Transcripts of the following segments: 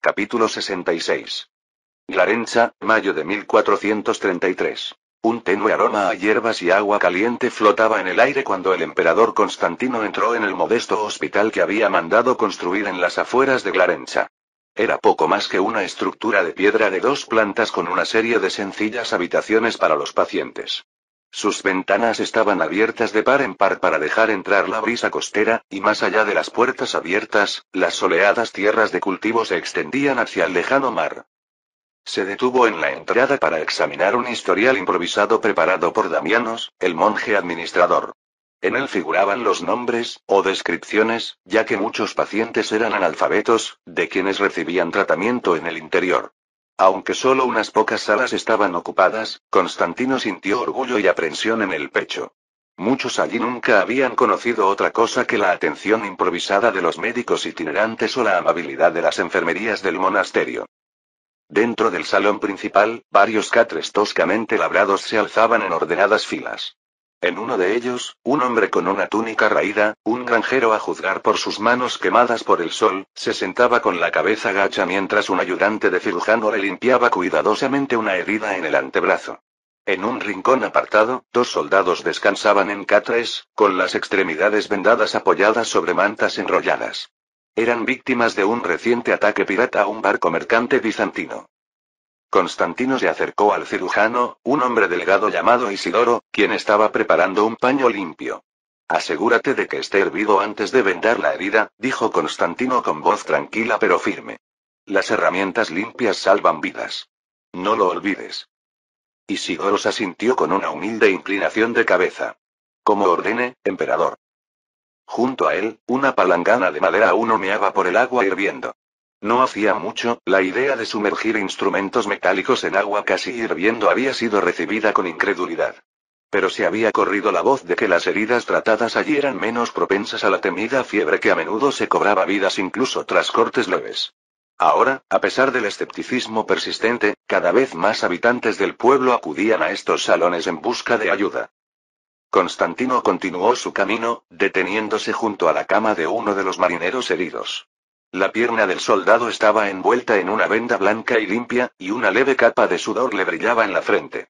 Capítulo 66. Glarencha, mayo de 1433. Un tenue aroma a hierbas y agua caliente flotaba en el aire cuando el emperador Constantino entró en el modesto hospital que había mandado construir en las afueras de Glarencha. Era poco más que una estructura de piedra de 2 plantas con una serie de sencillas habitaciones para los pacientes. Sus ventanas estaban abiertas de par en par para dejar entrar la brisa costera, y más allá de las puertas abiertas, las soleadas tierras de cultivo se extendían hacia el lejano mar. Se detuvo en la entrada para examinar un historial improvisado preparado por Damianos, el monje administrador. En él figuraban los nombres, o descripciones, ya que muchos pacientes eran analfabetos, de quienes recibían tratamiento en el interior. Aunque solo unas pocas salas estaban ocupadas, Constantino sintió orgullo y aprensión en el pecho. Muchos allí nunca habían conocido otra cosa que la atención improvisada de los médicos itinerantes o la amabilidad de las enfermerías del monasterio. Dentro del salón principal, varios catres toscamente labrados se alzaban en ordenadas filas. En uno de ellos, un hombre con una túnica raída, un granjero a juzgar por sus manos quemadas por el sol, se sentaba con la cabeza gacha mientras un ayudante de cirujano le limpiaba cuidadosamente una herida en el antebrazo. En un rincón apartado, 2 soldados descansaban en catres, con las extremidades vendadas apoyadas sobre mantas enrolladas. Eran víctimas de un reciente ataque pirata a un barco mercante bizantino. Constantino se acercó al cirujano, un hombre delgado llamado Isidoro, quien estaba preparando un paño limpio. Asegúrate de que esté hervido antes de vendar la herida, dijo Constantino con voz tranquila pero firme. Las herramientas limpias salvan vidas. No lo olvides. Isidoro se asintió con una humilde inclinación de cabeza. Como ordene, emperador. Junto a él, una palangana de madera aún humeaba por el agua hirviendo. No hacía mucho, la idea de sumergir instrumentos metálicos en agua casi hirviendo había sido recibida con incredulidad. Pero se había corrido la voz de que las heridas tratadas allí eran menos propensas a la temida fiebre que a menudo se cobraba vidas incluso tras cortes leves. Ahora, a pesar del escepticismo persistente, cada vez más habitantes del pueblo acudían a estos salones en busca de ayuda. Constantino continuó su camino, deteniéndose junto a la cama de uno de los marineros heridos. La pierna del soldado estaba envuelta en una venda blanca y limpia, y una leve capa de sudor le brillaba en la frente.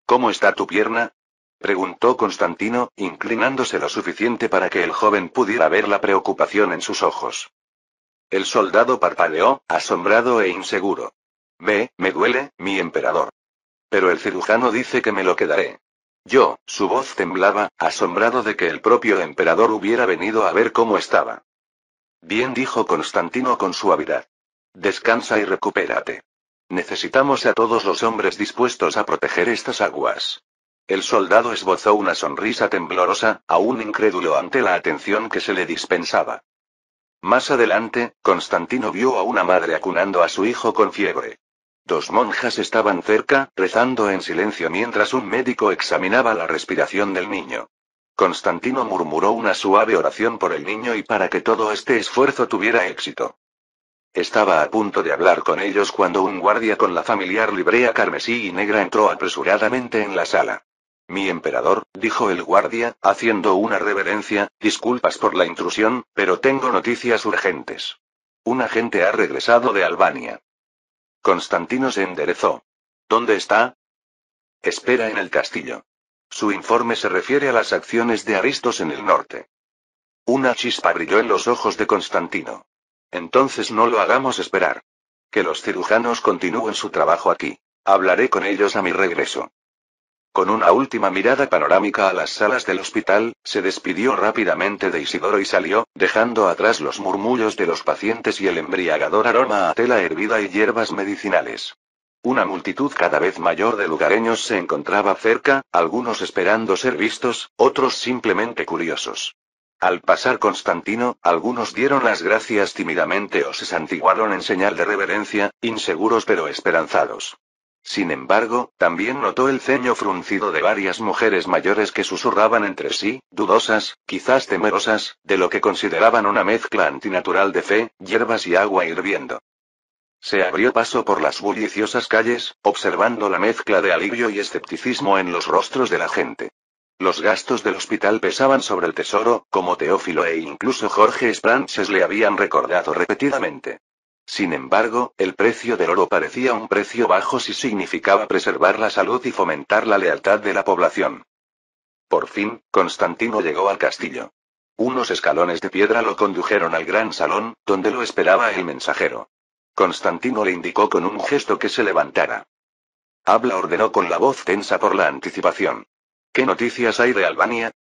¿Cómo está tu pierna?, preguntó Constantino, inclinándose lo suficiente para que el joven pudiera ver la preocupación en sus ojos. El soldado parpadeó, asombrado e inseguro. Me duele, mi emperador. Pero el cirujano dice que me lo quedaré. Su voz temblaba, asombrado de que el propio emperador hubiera venido a ver cómo estaba. Bien, dijo Constantino con suavidad. Descansa y recupérate. Necesitamos a todos los hombres dispuestos a proteger estas aguas. El soldado esbozó una sonrisa temblorosa, aún incrédulo ante la atención que se le dispensaba. Más adelante, Constantino vio a una madre acunando a su hijo con fiebre. 2 monjas estaban cerca, rezando en silencio mientras un médico examinaba la respiración del niño. Constantino murmuró una suave oración por el niño y para que todo este esfuerzo tuviera éxito. Estaba a punto de hablar con ellos cuando un guardia con la familiar librea carmesí y negra entró apresuradamente en la sala. Mi emperador, dijo el guardia, haciendo una reverencia, disculpas por la intrusión, pero tengo noticias urgentes. Un agente ha regresado de Albania. Constantino se enderezó. ¿Dónde está? Espera en el castillo. Su informe se refiere a las acciones de Aristos en el norte. Una chispa brilló en los ojos de Constantino. Entonces no lo hagamos esperar. Que los cirujanos continúen su trabajo aquí. Hablaré con ellos a mi regreso. Con una última mirada panorámica a las salas del hospital, se despidió rápidamente de Isidoro y salió, dejando atrás los murmullos de los pacientes y el embriagador aroma a tela hervida y hierbas medicinales. Una multitud cada vez mayor de lugareños se encontraba cerca, algunos esperando ser vistos, otros simplemente curiosos. Al pasar Constantino, algunos dieron las gracias tímidamente o se santiguaron en señal de reverencia, inseguros pero esperanzados. Sin embargo, también notó el ceño fruncido de varias mujeres mayores que susurraban entre sí, dudosas, quizás temerosas, de lo que consideraban una mezcla antinatural de fe, hierbas y agua hirviendo. Se abrió paso por las bulliciosas calles, observando la mezcla de alivio y escepticismo en los rostros de la gente. Los gastos del hospital pesaban sobre el tesoro, como Teófilo e incluso Jorge Spranches le habían recordado repetidamente. Sin embargo, el precio del oro parecía un precio bajo si significaba preservar la salud y fomentar la lealtad de la población. Por fin, Constantino llegó al castillo. Unos escalones de piedra lo condujeron al gran salón, donde lo esperaba el mensajero. Constantino le indicó con un gesto que se levantara. Habla, ordenó con la voz tensa por la anticipación. ¿Qué noticias hay de Albania?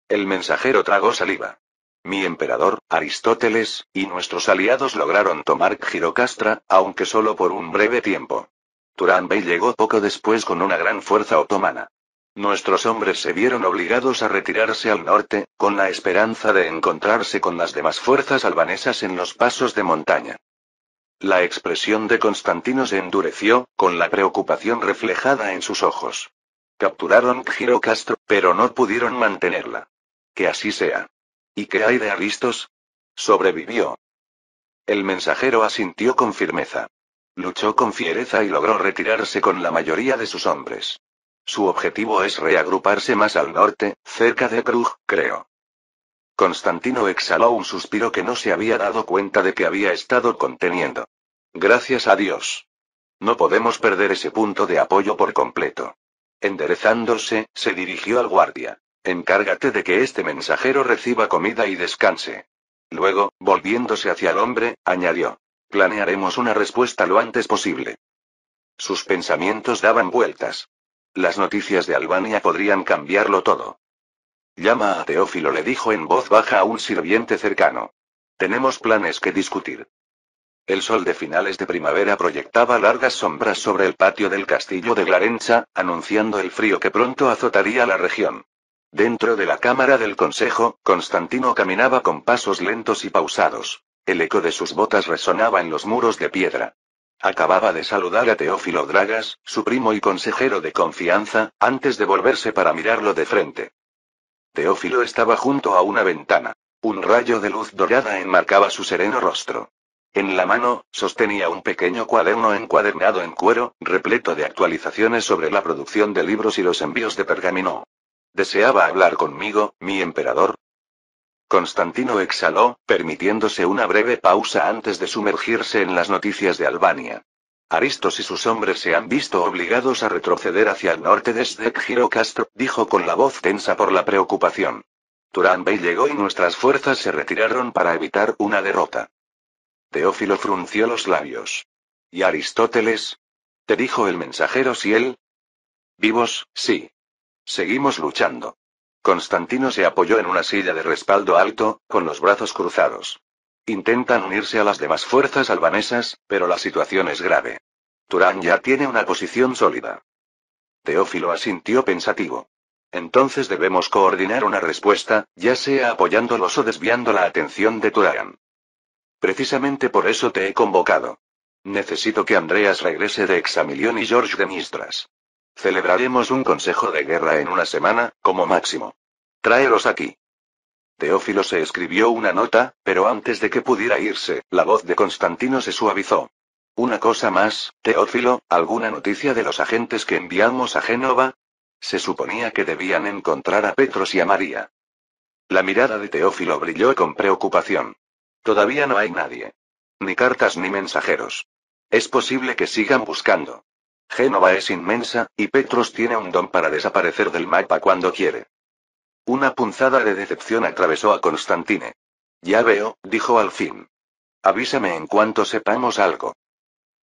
El mensajero tragó saliva. Mi emperador, Aristóteles, y nuestros aliados lograron tomar Girocastra, aunque solo por un breve tiempo. Turán Bey llegó poco después con una gran fuerza otomana. Nuestros hombres se vieron obligados a retirarse al norte, con la esperanza de encontrarse con las demás fuerzas albanesas en los pasos de montaña. La expresión de Constantino se endureció, con la preocupación reflejada en sus ojos. Capturaron Girocastro, pero no pudieron mantenerla. Que así sea. ¿Y qué hay de Aristos? Sobrevivió. El mensajero asintió con firmeza. Luchó con fiereza y logró retirarse con la mayoría de sus hombres. Su objetivo es reagruparse más al norte, cerca de Krug, creo. Constantino exhaló un suspiro que no se había dado cuenta de que había estado conteniendo. Gracias a Dios. No podemos perder ese punto de apoyo por completo. Enderezándose, se dirigió al guardia. Encárgate de que este mensajero reciba comida y descanse. Luego, volviéndose hacia el hombre, añadió. Planearemos una respuesta lo antes posible. Sus pensamientos daban vueltas. Las noticias de Albania podrían cambiarlo todo. Llama a Teófilo, le dijo en voz baja a un sirviente cercano. Tenemos planes que discutir. El sol de finales de primavera proyectaba largas sombras sobre el patio del castillo de Glarenza, anunciando el frío que pronto azotaría la región. Dentro de la cámara del consejo, Constantino caminaba con pasos lentos y pausados. El eco de sus botas resonaba en los muros de piedra. Acababa de saludar a Teófilo Dragas, su primo y consejero de confianza, antes de volverse para mirarlo de frente. Teófilo estaba junto a una ventana. Un rayo de luz dorada enmarcaba su sereno rostro. En la mano, sostenía un pequeño cuaderno encuadernado en cuero, repleto de actualizaciones sobre la producción de libros y los envíos de pergamino. ¿Deseaba hablar conmigo, mi emperador? Constantino exhaló, permitiéndose una breve pausa antes de sumergirse en las noticias de Albania. Aristos y sus hombres se han visto obligados a retroceder hacia el norte desde Girocastro, dijo con la voz tensa por la preocupación. Turán Bey llegó y nuestras fuerzas se retiraron para evitar una derrota. Teófilo frunció los labios. ¿Y Aristóteles? ¿Te dijo el mensajero si él? Vivos, sí. Seguimos luchando. Constantino se apoyó en una silla de respaldo alto, con los brazos cruzados. Intentan unirse a las demás fuerzas albanesas, pero la situación es grave. Turán ya tiene una posición sólida. Teófilo asintió pensativo. Entonces debemos coordinar una respuesta, ya sea apoyándolos o desviando la atención de Turán. Precisamente por eso te he convocado. Necesito que Andreas regrese de Examilión y George de Mistras. Celebraremos un consejo de guerra en una semana, como máximo. Tráelos aquí. Teófilo se escribió una nota, pero antes de que pudiera irse, la voz de Constantino se suavizó. Una cosa más, Teófilo, ¿alguna noticia de los agentes que enviamos a Génova? Se suponía que debían encontrar a Petros y a María. La mirada de Teófilo brilló con preocupación. Todavía no hay nadie. Ni cartas ni mensajeros. Es posible que sigan buscando. Génova es inmensa, y Petros tiene un don para desaparecer del mapa cuando quiere. Una punzada de decepción atravesó a Constantine. Ya veo, dijo al fin. Avísame en cuanto sepamos algo.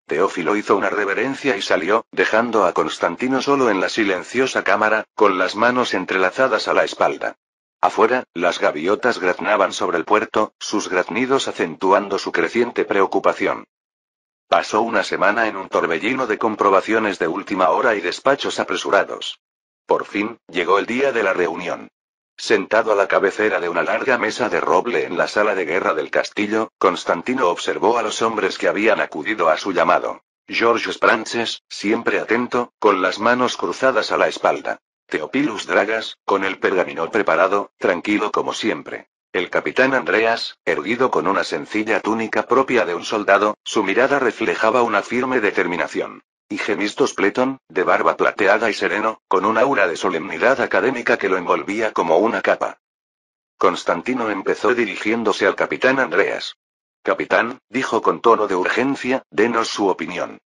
Teófilo hizo una reverencia y salió, dejando a Constantino solo en la silenciosa cámara, con las manos entrelazadas a la espalda. Afuera, las gaviotas graznaban sobre el puerto, sus graznidos acentuando su creciente preocupación. Pasó una semana en un torbellino de comprobaciones de última hora y despachos apresurados. Por fin, llegó el día de la reunión. Sentado a la cabecera de una larga mesa de roble en la sala de guerra del castillo, Constantino observó a los hombres que habían acudido a su llamado. George Sprances, siempre atento, con las manos cruzadas a la espalda. Teopilus Dragas, con el pergamino preparado, tranquilo como siempre. El capitán Andreas, erguido con una sencilla túnica propia de un soldado, su mirada reflejaba una firme determinación. Y Gemistos Pleton, de barba plateada y sereno, con un aura de solemnidad académica que lo envolvía como una capa. Constantino empezó dirigiéndose al capitán Andreas. Capitán, dijo con tono de urgencia, denos su opinión.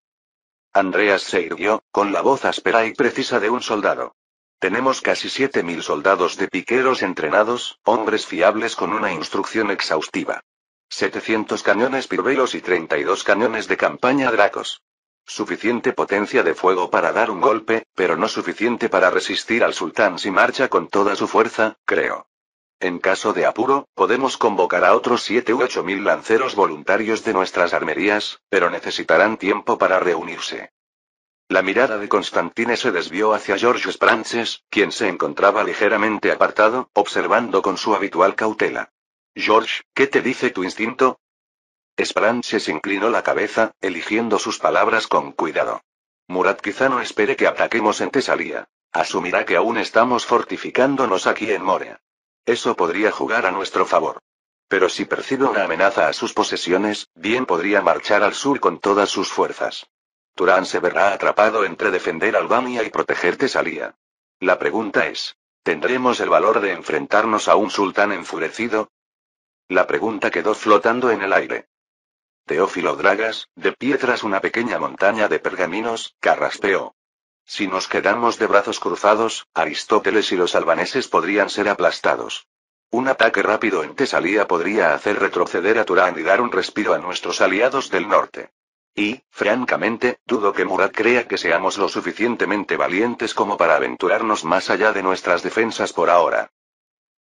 Andreas se irguió, con la voz áspera y precisa de un soldado. Tenemos casi 7000 soldados de piqueros entrenados, hombres fiables con una instrucción exhaustiva. 700 cañones Pirbelos y 32 cañones de campaña Dracos. Suficiente potencia de fuego para dar un golpe, pero no suficiente para resistir al sultán si marcha con toda su fuerza, creo. En caso de apuro, podemos convocar a otros 7 u 8000 lanceros voluntarios de nuestras armerías, pero necesitarán tiempo para reunirse. La mirada de Constantine se desvió hacia George Sprances, quien se encontraba ligeramente apartado, observando con su habitual cautela. George, ¿qué te dice tu instinto? Sprances inclinó la cabeza, eligiendo sus palabras con cuidado. Murat quizá no espere que ataquemos en Tesalia. Asumirá que aún estamos fortificándonos aquí en Morea. Eso podría jugar a nuestro favor. Pero si percibe una amenaza a sus posesiones, bien podría marchar al sur con todas sus fuerzas. Turán se verá atrapado entre defender Albania y proteger Tesalia. La pregunta es, ¿tendremos el valor de enfrentarnos a un sultán enfurecido? La pregunta quedó flotando en el aire. Teófilo Dragas, de pie tras una pequeña montaña de pergaminos, carraspeó. Si nos quedamos de brazos cruzados, Aristóteles y los albaneses podrían ser aplastados. Un ataque rápido en Tesalia podría hacer retroceder a Turán y dar un respiro a nuestros aliados del norte. Y, francamente, dudo que Murat crea que seamos lo suficientemente valientes como para aventurarnos más allá de nuestras defensas por ahora.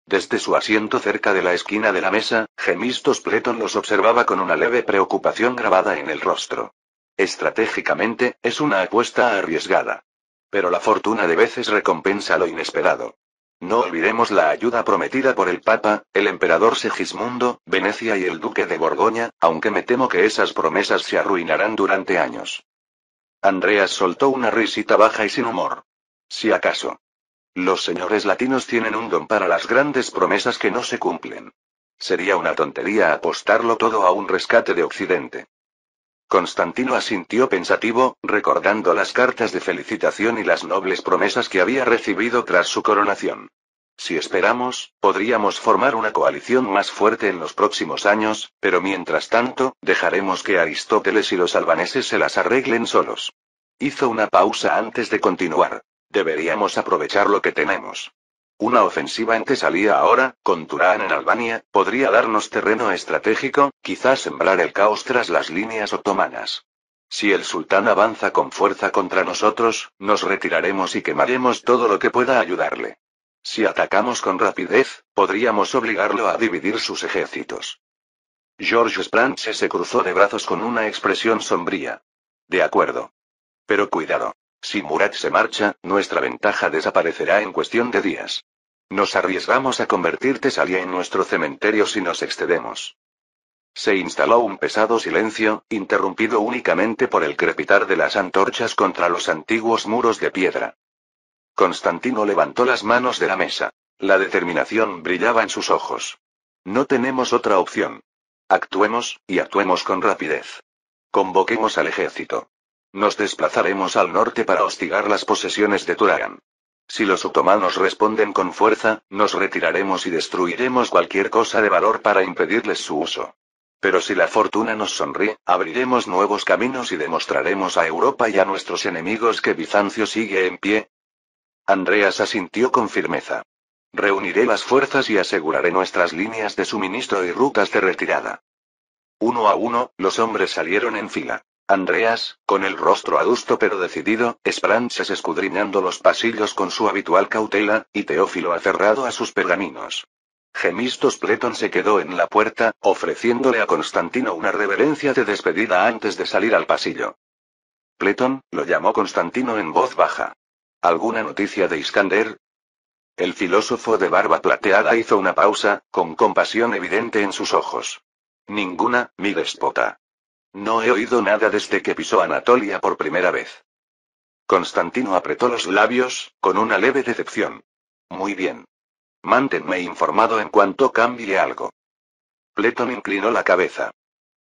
Desde su asiento cerca de la esquina de la mesa, Gemistos Pleton los observaba con una leve preocupación grabada en el rostro. Estratégicamente, es una apuesta arriesgada. Pero la fortuna de veces recompensa lo inesperado. No olvidemos la ayuda prometida por el Papa, el emperador Segismundo, Venecia y el duque de Borgoña, aunque me temo que esas promesas se arruinarán durante años. Andreas soltó una risita baja y sin humor. Si acaso. Los señores latinos tienen un don para las grandes promesas que no se cumplen. Sería una tontería apostarlo todo a un rescate de Occidente. Constantino asintió pensativo, recordando las cartas de felicitación y las nobles promesas que había recibido tras su coronación. Si esperamos, podríamos formar una coalición más fuerte en los próximos años, pero mientras tanto, dejaremos que Aristóteles y los albaneses se las arreglen solos. Hizo una pausa antes de continuar. Deberíamos aprovechar lo que tenemos. Una ofensiva en Tesalia ahora, con Turán en Albania, podría darnos terreno estratégico, quizás sembrar el caos tras las líneas otomanas. Si el sultán avanza con fuerza contra nosotros, nos retiraremos y quemaremos todo lo que pueda ayudarle. Si atacamos con rapidez, podríamos obligarlo a dividir sus ejércitos. George Sprances se cruzó de brazos con una expresión sombría. De acuerdo. Pero cuidado. Si Murat se marcha, nuestra ventaja desaparecerá en cuestión de días. Nos arriesgamos a convertir Tesalia en nuestro cementerio si nos excedemos. Se instaló un pesado silencio, interrumpido únicamente por el crepitar de las antorchas contra los antiguos muros de piedra. Constantino levantó las manos de la mesa. La determinación brillaba en sus ojos. No tenemos otra opción. Actuemos, y actuemos con rapidez. Convoquemos al ejército. Nos desplazaremos al norte para hostigar las posesiones de Turán. Si los otomanos responden con fuerza, nos retiraremos y destruiremos cualquier cosa de valor para impedirles su uso. Pero si la fortuna nos sonríe, abriremos nuevos caminos y demostraremos a Europa y a nuestros enemigos que Bizancio sigue en pie. Andreas asintió con firmeza. Reuniré las fuerzas y aseguraré nuestras líneas de suministro y rutas de retirada. Uno a uno, los hombres salieron en fila. Andreas, con el rostro adusto pero decidido, Sprances escudriñando los pasillos con su habitual cautela, y Teófilo aferrado a sus pergaminos. Gemistos Pleton se quedó en la puerta, ofreciéndole a Constantino una reverencia de despedida antes de salir al pasillo. Pleton, lo llamó Constantino en voz baja. ¿Alguna noticia de Iskander? El filósofo de barba plateada hizo una pausa, con compasión evidente en sus ojos. Ninguna, mi despota. No he oído nada desde que pisó Anatolia por primera vez. Constantino apretó los labios, con una leve decepción. Muy bien. Manténme informado en cuanto cambie algo. Pleton inclinó la cabeza.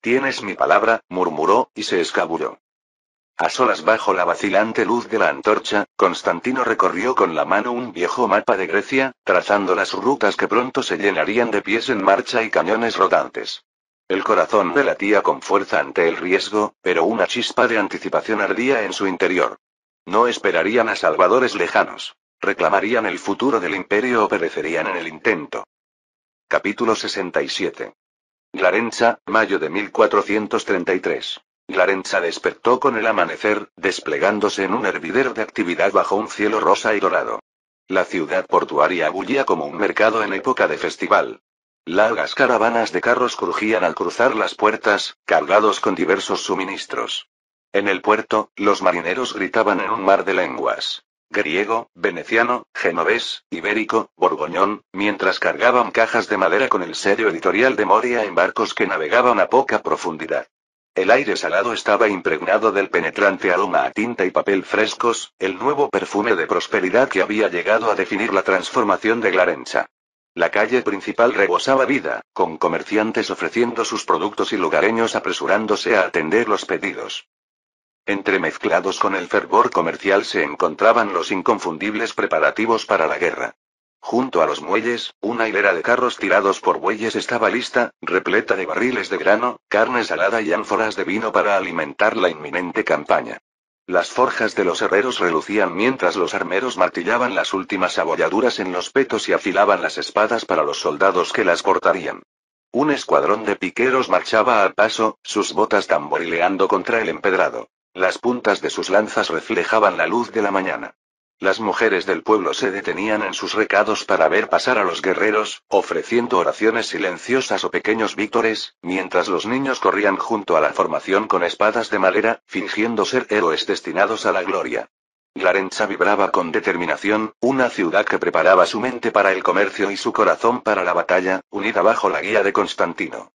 Tienes mi palabra, murmuró, y se escabulló. A solas bajo la vacilante luz de la antorcha, Constantino recorrió con la mano un viejo mapa de Grecia, trazando las rutas que pronto se llenarían de pies en marcha y cañones rodantes. El corazón le latía con fuerza ante el riesgo, pero una chispa de anticipación ardía en su interior. No esperarían a salvadores lejanos. Reclamarían el futuro del imperio o perecerían en el intento. Capítulo 67. Glarenza, mayo de 1433. Glarenza despertó con el amanecer, desplegándose en un hervidero de actividad bajo un cielo rosa y dorado. La ciudad portuaria bullía como un mercado en época de festival. Largas caravanas de carros crujían al cruzar las puertas, cargados con diversos suministros. En el puerto, los marineros gritaban en un mar de lenguas: griego, veneciano, genovés, ibérico, borgoñón, mientras cargaban cajas de madera con el sello editorial de Moria en barcos que navegaban a poca profundidad. El aire salado estaba impregnado del penetrante aroma a tinta y papel frescos, el nuevo perfume de prosperidad que había llegado a definir la transformación de Glarenza. La calle principal rebosaba vida, con comerciantes ofreciendo sus productos y lugareños apresurándose a atender los pedidos. Entremezclados con el fervor comercial se encontraban los inconfundibles preparativos para la guerra. Junto a los muelles, una hilera de carros tirados por bueyes estaba lista, repleta de barriles de grano, carne salada y ánforas de vino para alimentar la inminente campaña. Las forjas de los herreros relucían mientras los armeros martillaban las últimas abolladuras en los petos y afilaban las espadas para los soldados que las portarían. Un escuadrón de piqueros marchaba al paso, sus botas tamborileando contra el empedrado. Las puntas de sus lanzas reflejaban la luz de la mañana. Las mujeres del pueblo se detenían en sus recados para ver pasar a los guerreros, ofreciendo oraciones silenciosas o pequeños vítores, mientras los niños corrían junto a la formación con espadas de madera, fingiendo ser héroes destinados a la gloria. Glarenza vibraba con determinación, una ciudad que preparaba su mente para el comercio y su corazón para la batalla, unida bajo la guía de Constantino.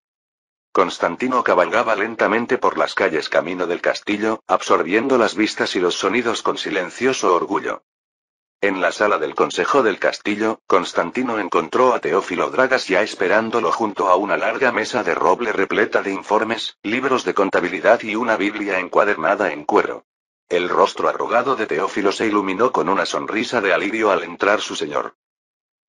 Constantino cabalgaba lentamente por las calles camino del castillo, absorbiendo las vistas y los sonidos con silencioso orgullo. En la sala del consejo del castillo, Constantino encontró a Teófilo Dragas ya esperándolo junto a una larga mesa de roble repleta de informes, libros de contabilidad y una Biblia encuadernada en cuero. El rostro arrugado de Teófilo se iluminó con una sonrisa de alivio al entrar su señor.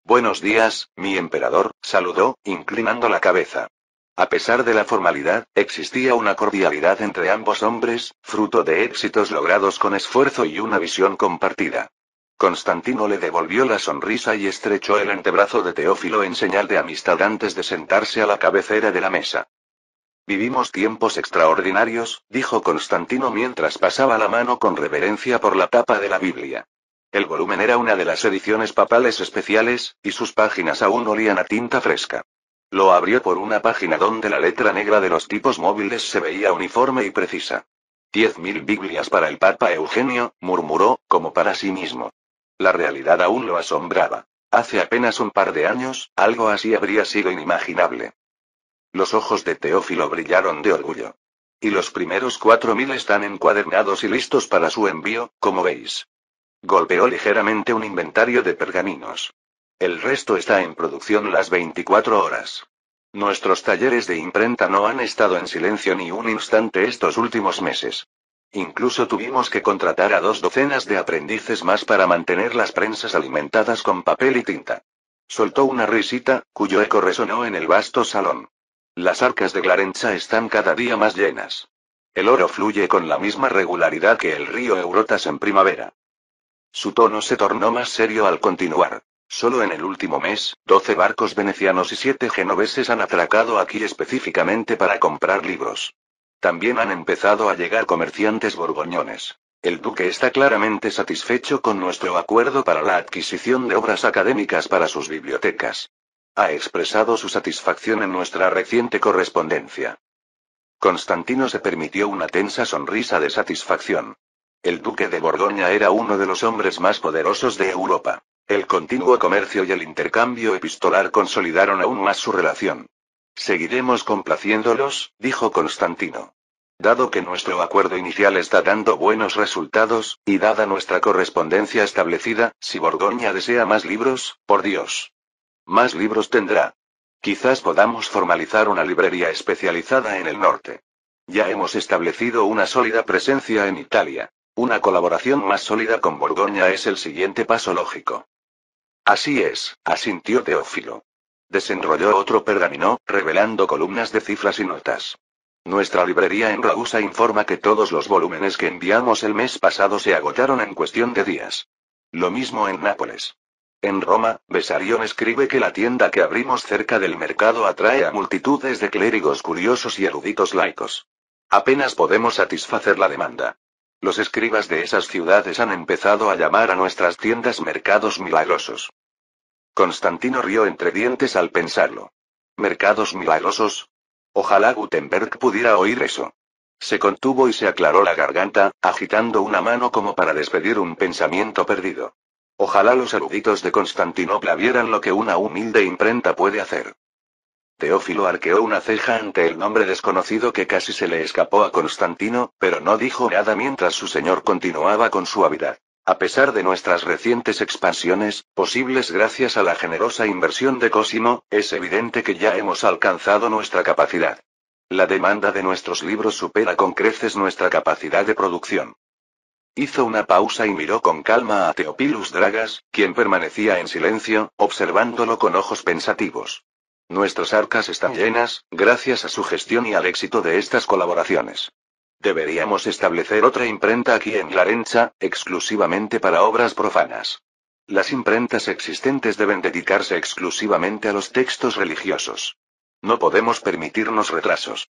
«Buenos días, mi emperador», saludó, inclinando la cabeza. A pesar de la formalidad, existía una cordialidad entre ambos hombres, fruto de éxitos logrados con esfuerzo y una visión compartida. Constantino le devolvió la sonrisa y estrechó el antebrazo de Teófilo en señal de amistad antes de sentarse a la cabecera de la mesa. «Vivimos tiempos extraordinarios», dijo Constantino mientras pasaba la mano con reverencia por la tapa de la Biblia. El volumen era una de las ediciones papales especiales, y sus páginas aún olían a tinta fresca. Lo abrió por una página donde la letra negra de los tipos móviles se veía uniforme y precisa. 10.000 Biblias para el Papa Eugenio, murmuró, como para sí mismo. La realidad aún lo asombraba. Hace apenas un par de años, algo así habría sido inimaginable. Los ojos de Teófilo brillaron de orgullo. Y los primeros 4.000 están encuadernados y listos para su envío, como veis. Golpeó ligeramente un inventario de pergaminos. El resto está en producción las 24 horas. Nuestros talleres de imprenta no han estado en silencio ni un instante estos últimos meses. Incluso tuvimos que contratar a 2 docenas de aprendices más para mantener las prensas alimentadas con papel y tinta. Soltó una risita, cuyo eco resonó en el vasto salón. Las arcas de Glarenza están cada día más llenas. El oro fluye con la misma regularidad que el río Eurotas en primavera. Su tono se tornó más serio al continuar. Solo en el último mes, 12 barcos venecianos y 7 genoveses han atracado aquí específicamente para comprar libros. También han empezado a llegar comerciantes borgoñones. El duque está claramente satisfecho con nuestro acuerdo para la adquisición de obras académicas para sus bibliotecas. Ha expresado su satisfacción en nuestra reciente correspondencia. Constantino se permitió una tensa sonrisa de satisfacción. El duque de Borgoña era uno de los hombres más poderosos de Europa. El continuo comercio y el intercambio epistolar consolidaron aún más su relación. «Seguiremos complaciéndolos», dijo Constantino. «Dado que nuestro acuerdo inicial está dando buenos resultados, y dada nuestra correspondencia establecida, si Borgoña desea más libros, por Dios. Más libros tendrá. Quizás podamos formalizar una librería especializada en el norte. Ya hemos establecido una sólida presencia en Italia. Una colaboración más sólida con Borgoña es el siguiente paso lógico». «Así es», asintió Teófilo. Desenrolló otro pergamino, revelando columnas de cifras y notas. Nuestra librería en Ragusa informa que todos los volúmenes que enviamos el mes pasado se agotaron en cuestión de días. Lo mismo en Nápoles. En Roma, Besarión escribe que la tienda que abrimos cerca del mercado atrae a multitudes de clérigos curiosos y eruditos laicos. Apenas podemos satisfacer la demanda. Los escribas de esas ciudades han empezado a llamar a nuestras tiendas mercados milagrosos. Constantino rió entre dientes al pensarlo. ¿Mercados milagrosos? Ojalá Gutenberg pudiera oír eso. Se contuvo y se aclaró la garganta, agitando una mano como para despedir un pensamiento perdido. Ojalá los eruditos de Constantinopla vieran lo que una humilde imprenta puede hacer. Teófilo arqueó una ceja ante el nombre desconocido que casi se le escapó a Constantino, pero no dijo nada mientras su señor continuaba con suavidad. A pesar de nuestras recientes expansiones, posibles gracias a la generosa inversión de Cosimo, es evidente que ya hemos alcanzado nuestra capacidad. La demanda de nuestros libros supera con creces nuestra capacidad de producción. Hizo una pausa y miró con calma a Theophilus Dragas, quien permanecía en silencio, observándolo con ojos pensativos. Nuestras arcas están llenas, gracias a su gestión y al éxito de estas colaboraciones. Deberíamos establecer otra imprenta aquí en Larenza, exclusivamente para obras profanas. Las imprentas existentes deben dedicarse exclusivamente a los textos religiosos. No podemos permitirnos retrasos.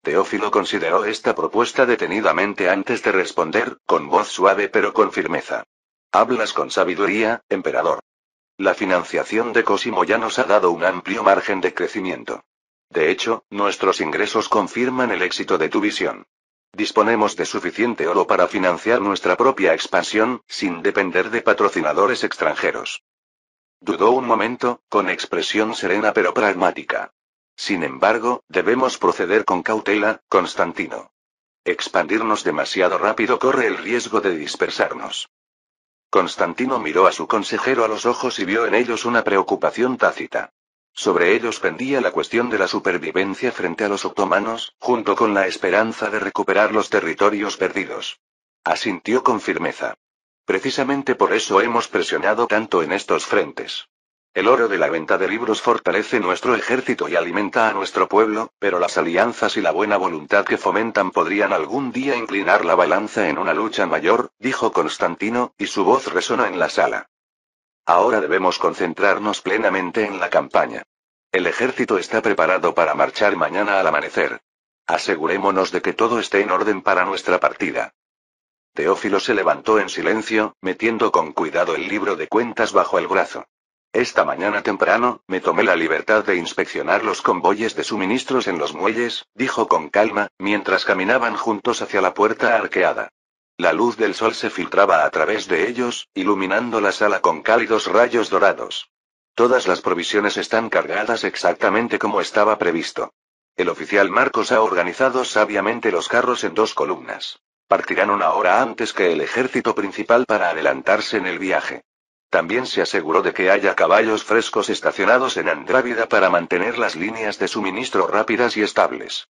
Teófilo consideró esta propuesta detenidamente antes de responder, con voz suave pero con firmeza. Hablas con sabiduría, emperador. La financiación de Cosimo ya nos ha dado un amplio margen de crecimiento. De hecho, nuestros ingresos confirman el éxito de tu visión. Disponemos de suficiente oro para financiar nuestra propia expansión, sin depender de patrocinadores extranjeros. Dudó un momento, con expresión serena pero pragmática. Sin embargo, debemos proceder con cautela, Constantino. Expandirnos demasiado rápido corre el riesgo de dispersarnos. Constantino miró a su consejero a los ojos y vio en ellos una preocupación tácita. Sobre ellos pendía la cuestión de la supervivencia frente a los otomanos, junto con la esperanza de recuperar los territorios perdidos. Asintió con firmeza. Precisamente por eso hemos presionado tanto en estos frentes. El oro de la venta de libros fortalece nuestro ejército y alimenta a nuestro pueblo, pero las alianzas y la buena voluntad que fomentan podrían algún día inclinar la balanza en una lucha mayor, dijo Constantino, y su voz resonó en la sala. Ahora debemos concentrarnos plenamente en la campaña. El ejército está preparado para marchar mañana al amanecer. Asegurémonos de que todo esté en orden para nuestra partida. Teófilo se levantó en silencio, metiendo con cuidado el libro de cuentas bajo el brazo. Esta mañana temprano, me tomé la libertad de inspeccionar los convoyes de suministros en los muelles, dijo con calma, mientras caminaban juntos hacia la puerta arqueada. La luz del sol se filtraba a través de ellos, iluminando la sala con cálidos rayos dorados. Todas las provisiones están cargadas exactamente como estaba previsto. El oficial Marcos ha organizado sabiamente los carros en 2 columnas. Partirán 1 hora antes que el ejército principal para adelantarse en el viaje. También se aseguró de que haya caballos frescos estacionados en Andrávida para mantener las líneas de suministro rápidas y estables.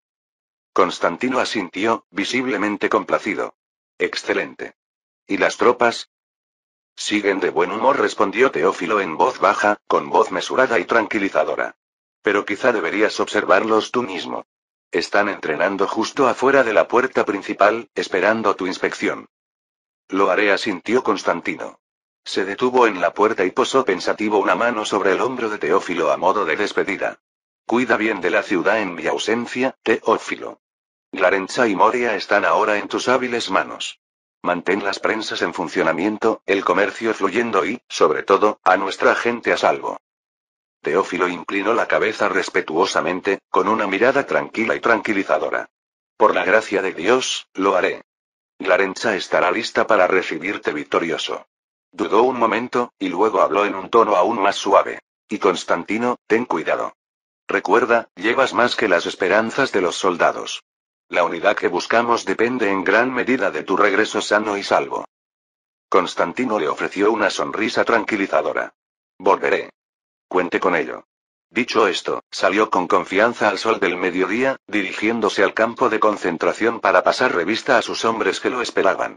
Constantino asintió, visiblemente complacido. Excelente. ¿Y las tropas? Siguen de buen humor, respondió Teófilo en voz baja, con voz mesurada y tranquilizadora. Pero quizá deberías observarlos tú mismo. Están entrenando justo afuera de la puerta principal, esperando tu inspección. Lo haré, asintió Constantino. Se detuvo en la puerta y posó pensativo una mano sobre el hombro de Teófilo a modo de despedida. Cuida bien de la ciudad en mi ausencia, Teófilo. Larenza y Moria están ahora en tus hábiles manos. Mantén las prensas en funcionamiento, el comercio fluyendo y, sobre todo, a nuestra gente a salvo. Teófilo inclinó la cabeza respetuosamente, con una mirada tranquila y tranquilizadora. Por la gracia de Dios, lo haré. Larenza estará lista para recibirte victorioso. Dudó un momento, y luego habló en un tono aún más suave. Y Constantino, ten cuidado. Recuerda, llevas más que las esperanzas de los soldados. La unidad que buscamos depende en gran medida de tu regreso sano y salvo. Constantino le ofreció una sonrisa tranquilizadora. Volveré. Cuente con ello. Dicho esto, salió con confianza al sol del mediodía, dirigiéndose al campo de concentración para pasar revista a sus hombres que lo esperaban.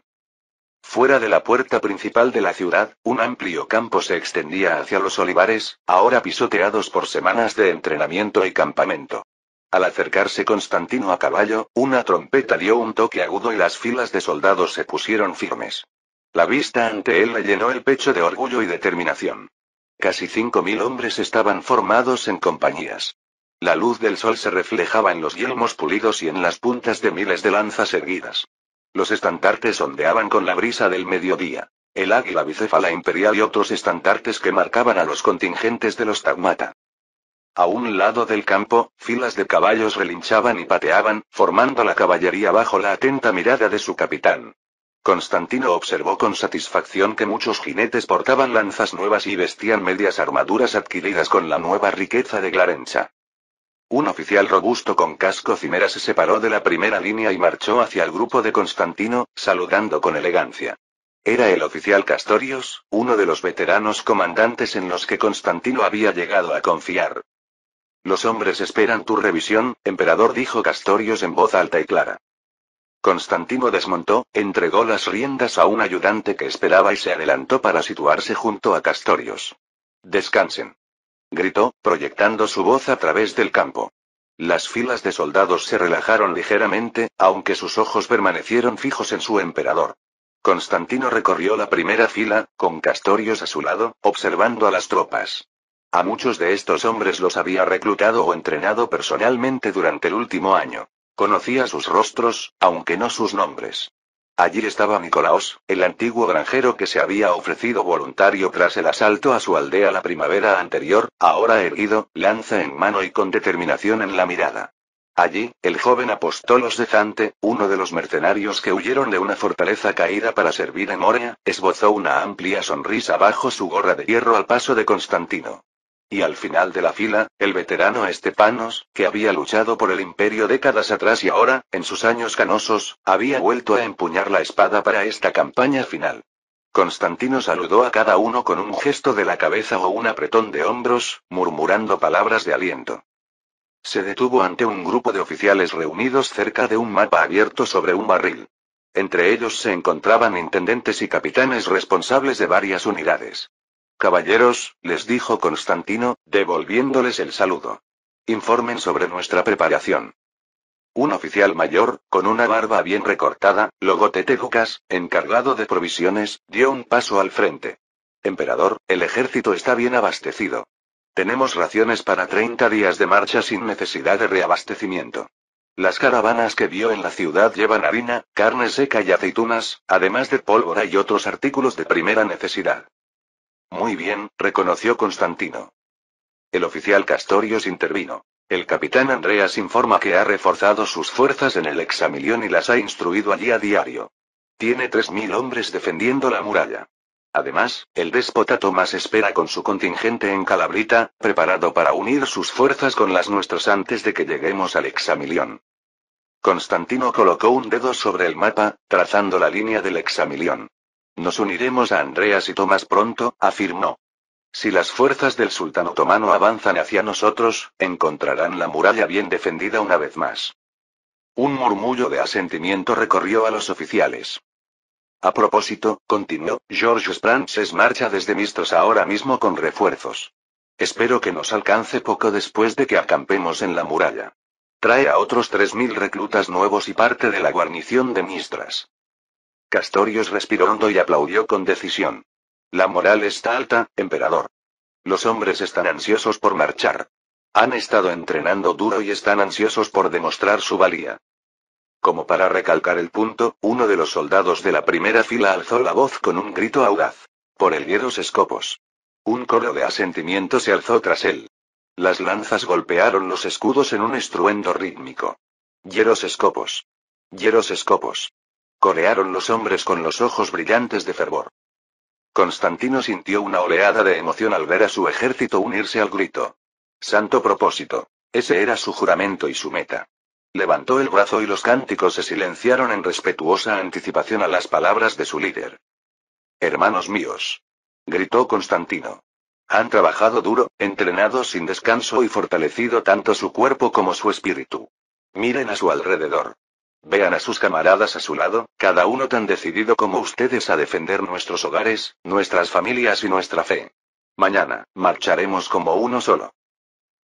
Fuera de la puerta principal de la ciudad, un amplio campo se extendía hacia los olivares, ahora pisoteados por semanas de entrenamiento y campamento. Al acercarse Constantino a caballo, una trompeta dio un toque agudo y las filas de soldados se pusieron firmes. La vista ante él le llenó el pecho de orgullo y determinación. Casi 5.000 hombres estaban formados en compañías. La luz del sol se reflejaba en los yelmos pulidos y en las puntas de miles de lanzas erguidas. Los estandartes ondeaban con la brisa del mediodía. El águila bicéfala imperial y otros estandartes que marcaban a los contingentes de los Tagmata. A un lado del campo, filas de caballos relinchaban y pateaban, formando la caballería bajo la atenta mirada de su capitán. Constantino observó con satisfacción que muchos jinetes portaban lanzas nuevas y vestían medias armaduras adquiridas con la nueva riqueza de Glarencha. Un oficial robusto con casco cimera se separó de la primera línea y marchó hacia el grupo de Constantino, saludando con elegancia. Era el oficial Castorios, uno de los veteranos comandantes en los que Constantino había llegado a confiar. Los hombres esperan tu revisión, emperador, dijo Castorios en voz alta y clara. Constantino desmontó, entregó las riendas a un ayudante que esperaba y se adelantó para situarse junto a Castorios. Descansen, gritó, proyectando su voz a través del campo. Las filas de soldados se relajaron ligeramente, aunque sus ojos permanecieron fijos en su emperador. Constantino recorrió la primera fila, con Castorios a su lado, observando a las tropas. A muchos de estos hombres los había reclutado o entrenado personalmente durante el último año. Conocía sus rostros, aunque no sus nombres. Allí estaba Nicolaos, el antiguo granjero que se había ofrecido voluntario tras el asalto a su aldea la primavera anterior, ahora erguido, lanza en mano y con determinación en la mirada. Allí, el joven Apostolos de Zante, uno de los mercenarios que huyeron de una fortaleza caída para servir en Morea, esbozó una amplia sonrisa bajo su gorra de hierro al paso de Constantino. Y al final de la fila, el veterano Estepanos, que había luchado por el imperio décadas atrás y ahora, en sus años canosos, había vuelto a empuñar la espada para esta campaña final. Constantino saludó a cada uno con un gesto de la cabeza o un apretón de hombros, murmurando palabras de aliento. Se detuvo ante un grupo de oficiales reunidos cerca de un mapa abierto sobre un barril. Entre ellos se encontraban intendentes y capitanes responsables de varias unidades. Caballeros, les dijo Constantino, devolviéndoles el saludo. Informen sobre nuestra preparación. Un oficial mayor, con una barba bien recortada, logote Lucas, encargado de provisiones, dio un paso al frente. Emperador, el ejército está bien abastecido. Tenemos raciones para 30 días de marcha sin necesidad de reabastecimiento. Las caravanas que vio en la ciudad llevan harina, carne seca y aceitunas, además de pólvora y otros artículos de primera necesidad. Muy bien, reconoció Constantino. El oficial Castorios intervino. El capitán Andreas informa que ha reforzado sus fuerzas en el Examilión y las ha instruido allí a diario. Tiene 3.000 hombres defendiendo la muralla. Además, el déspota Tomás espera con su contingente en Calabrita, preparado para unir sus fuerzas con las nuestras antes de que lleguemos al Examilión. Constantino colocó un dedo sobre el mapa, trazando la línea del Examilión. Nos uniremos a Andreas y Tomás pronto, afirmó. Si las fuerzas del sultán otomano avanzan hacia nosotros, encontrarán la muralla bien defendida una vez más. Un murmullo de asentimiento recorrió a los oficiales. A propósito, continuó, George Frances marcha desde Mistras ahora mismo con refuerzos. Espero que nos alcance poco después de que acampemos en la muralla. Trae a otros 3.000 reclutas nuevos y parte de la guarnición de Mistras. Castorios respiró hondo y aplaudió con decisión. La moral está alta, emperador. Los hombres están ansiosos por marchar. Han estado entrenando duro y están ansiosos por demostrar su valía. Como para recalcar el punto, uno de los soldados de la primera fila alzó la voz con un grito audaz. Por el Hieros Escopos. Un coro de asentimiento se alzó tras él. Las lanzas golpearon los escudos en un estruendo rítmico. Hieros Escopos. Hieros Escopos. Corearon los hombres con los ojos brillantes de fervor. Constantino sintió una oleada de emoción al ver a su ejército unirse al grito. Santo propósito. Ese era su juramento y su meta. Levantó el brazo y los cánticos se silenciaron en respetuosa anticipación a las palabras de su líder. Hermanos míos. Gritó Constantino. Han trabajado duro, entrenado sin descanso y fortalecido tanto su cuerpo como su espíritu. Miren a su alrededor. vean a sus camaradas a su lado, cada uno tan decidido como ustedes a defender nuestros hogares, nuestras familias y nuestra fe. Mañana, marcharemos como uno solo.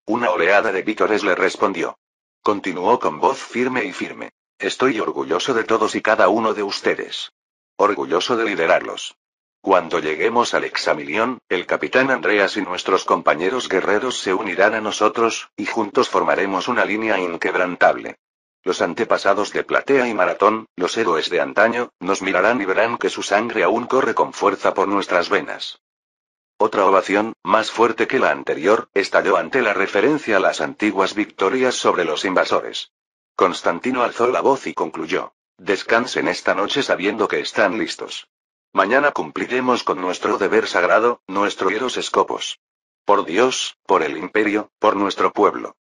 Una oleada de vítores le respondió. Continuó con voz firme y firme. Estoy orgulloso de todos y cada uno de ustedes. Orgulloso de liderarlos. Cuando lleguemos al Examilión, el capitán Andreas y nuestros compañeros guerreros se unirán a nosotros, y juntos formaremos una línea inquebrantable. Los antepasados de Platea y Maratón, los héroes de antaño, nos mirarán y verán que su sangre aún corre con fuerza por nuestras venas. Otra ovación, más fuerte que la anterior, estalló ante la referencia a las antiguas victorias sobre los invasores. Constantino alzó la voz y concluyó. Descansen esta noche sabiendo que están listos. Mañana cumpliremos con nuestro deber sagrado, nuestro hieros escopos. Por Dios, por el imperio, por nuestro pueblo.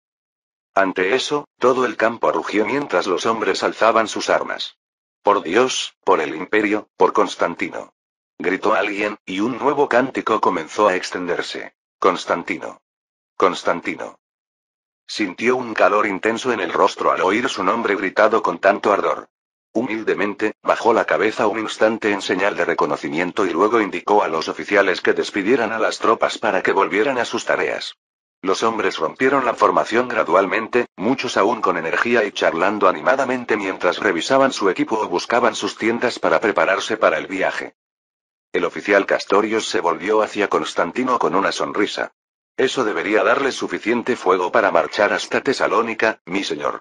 Ante eso, todo el campo rugió mientras los hombres alzaban sus armas. Por Dios, por el imperio, por Constantino. Gritó alguien, y un nuevo cántico comenzó a extenderse. Constantino. Constantino. Sintió un calor intenso en el rostro al oír su nombre gritado con tanto ardor. Humildemente, bajó la cabeza un instante en señal de reconocimiento y luego indicó a los oficiales que despidieran a las tropas para que volvieran a sus tareas. Los hombres rompieron la formación gradualmente, muchos aún con energía y charlando animadamente mientras revisaban su equipo o buscaban sus tiendas para prepararse para el viaje. El oficial Castorios se volvió hacia Constantino con una sonrisa. Eso debería darle suficiente fuego para marchar hasta Tesalónica, mi señor.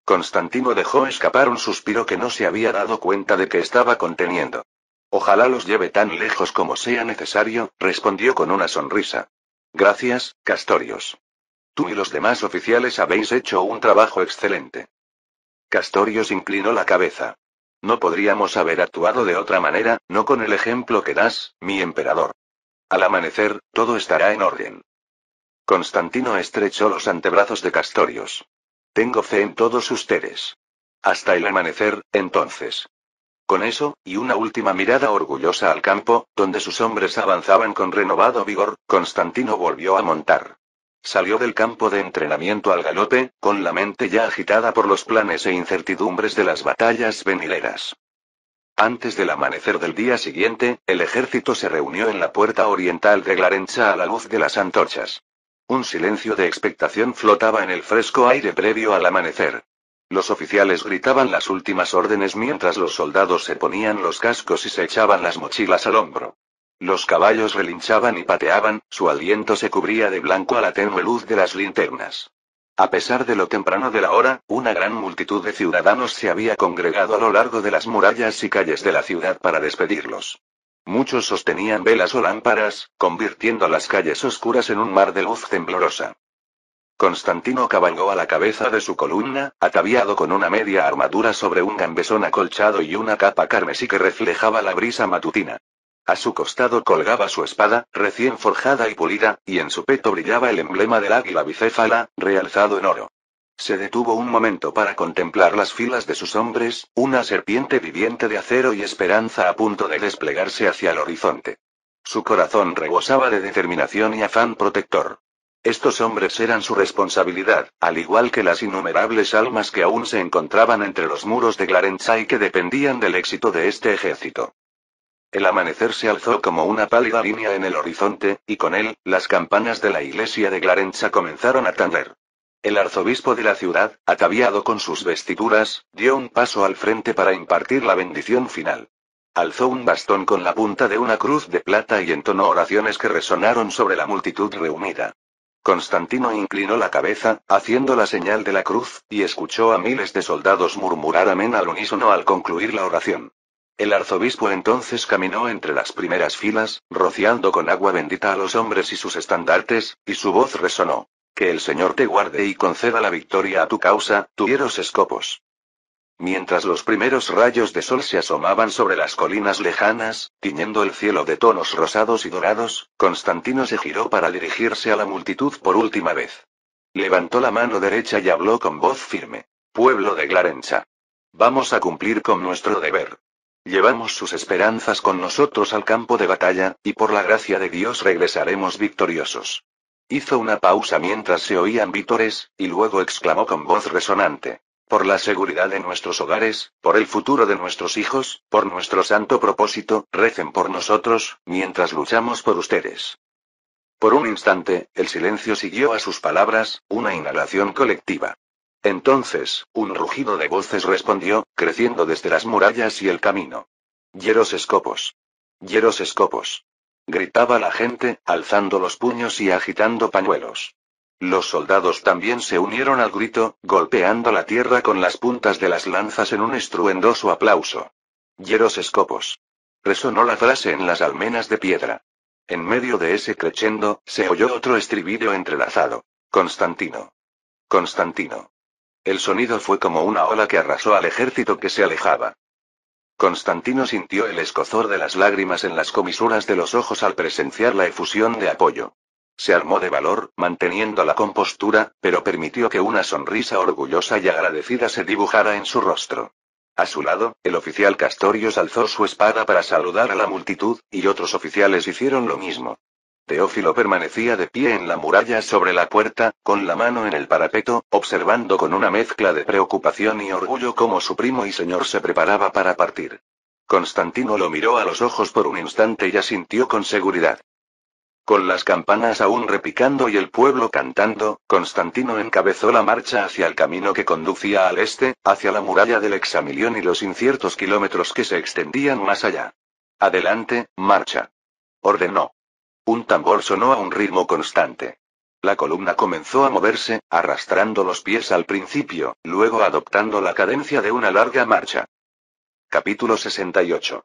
Constantino dejó escapar un suspiro que no se había dado cuenta de que estaba conteniendo. Ojalá los lleve tan lejos como sea necesario, respondió con una sonrisa. Gracias, Castorios. Tú y los demás oficiales habéis hecho un trabajo excelente. Castorios inclinó la cabeza. No podríamos haber actuado de otra manera, no con el ejemplo que das, mi emperador. Al amanecer, todo estará en orden. Constantino estrechó los antebrazos de Castorios. Tengo fe en todos ustedes. Hasta el amanecer, entonces. Con eso, y una última mirada orgullosa al campo, donde sus hombres avanzaban con renovado vigor, Constantino volvió a montar. Salió del campo de entrenamiento al galope, con la mente ya agitada por los planes e incertidumbres de las batallas venideras. Antes del amanecer del día siguiente, el ejército se reunió en la puerta oriental de Glarencha a la luz de las antorchas. Un silencio de expectación flotaba en el fresco aire previo al amanecer. Los oficiales gritaban las últimas órdenes mientras los soldados se ponían los cascos y se echaban las mochilas al hombro. Los caballos relinchaban y pateaban, su aliento se cubría de blanco a la tenue luz de las linternas. A pesar de lo temprano de la hora, una gran multitud de ciudadanos se había congregado a lo largo de las murallas y calles de la ciudad para despedirlos. Muchos sostenían velas o lámparas, convirtiendo las calles oscuras en un mar de luz temblorosa. Constantino cabalgó a la cabeza de su columna, ataviado con una media armadura sobre un gambesón acolchado y una capa carmesí que reflejaba la brisa matutina. A su costado colgaba su espada, recién forjada y pulida, y en su peto brillaba el emblema del águila bicéfala, realzado en oro. Se detuvo un momento para contemplar las filas de sus hombres, una serpiente viviente de acero y esperanza a punto de desplegarse hacia el horizonte. Su corazón rebosaba de determinación y afán protector. Estos hombres eran su responsabilidad, al igual que las innumerables almas que aún se encontraban entre los muros de Glarencha y que dependían del éxito de este ejército. El amanecer se alzó como una pálida línea en el horizonte, y con él, las campanas de la iglesia de Glarencha comenzaron a tañer. El arzobispo de la ciudad, ataviado con sus vestiduras, dio un paso al frente para impartir la bendición final. Alzó un bastón con la punta de una cruz de plata y entonó oraciones que resonaron sobre la multitud reunida. Constantino inclinó la cabeza, haciendo la señal de la cruz, y escuchó a miles de soldados murmurar amén al unísono al concluir la oración. El arzobispo entonces caminó entre las primeras filas, rociando con agua bendita a los hombres y sus estandartes, y su voz resonó. Que el Señor te guarde y conceda la victoria a tu causa, tu hieros escopos. Mientras los primeros rayos de sol se asomaban sobre las colinas lejanas, tiñendo el cielo de tonos rosados y dorados, Constantino se giró para dirigirse a la multitud por última vez. Levantó la mano derecha y habló con voz firme. Pueblo de Glarencha. Vamos a cumplir con nuestro deber. Llevamos sus esperanzas con nosotros al campo de batalla, y por la gracia de Dios regresaremos victoriosos. Hizo una pausa mientras se oían vítores, y luego exclamó con voz resonante. Por la seguridad de nuestros hogares, por el futuro de nuestros hijos, por nuestro santo propósito, recen por nosotros, mientras luchamos por ustedes. Por un instante, el silencio siguió a sus palabras, una inhalación colectiva. Entonces, un rugido de voces respondió, creciendo desde las murallas y el camino. Hieros escopos. Hieros escopos. Gritaba la gente, alzando los puños y agitando pañuelos. Los soldados también se unieron al grito, golpeando la tierra con las puntas de las lanzas en un estruendoso aplauso. Hieros escopos. Resonó la frase en las almenas de piedra. En medio de ese crescendo, se oyó otro estribillo entrelazado. Constantino. Constantino. El sonido fue como una ola que arrasó al ejército que se alejaba. Constantino sintió el escozor de las lágrimas en las comisuras de los ojos al presenciar la efusión de apoyo. Se armó de valor, manteniendo la compostura, pero permitió que una sonrisa orgullosa y agradecida se dibujara en su rostro. A su lado, el oficial Castorios alzó su espada para saludar a la multitud, y otros oficiales hicieron lo mismo. Teófilo permanecía de pie en la muralla sobre la puerta, con la mano en el parapeto, observando con una mezcla de preocupación y orgullo cómo su primo y señor se preparaba para partir. Constantino lo miró a los ojos por un instante y asintió con seguridad. Con las campanas aún repicando y el pueblo cantando, Constantino encabezó la marcha hacia el camino que conducía al este, hacia la muralla del Examilión y los inciertos kilómetros que se extendían más allá. Adelante, marcha. Ordenó. Un tambor sonó a un ritmo constante. La columna comenzó a moverse, arrastrando los pies al principio, luego adoptando la cadencia de una larga marcha. Capítulo 68.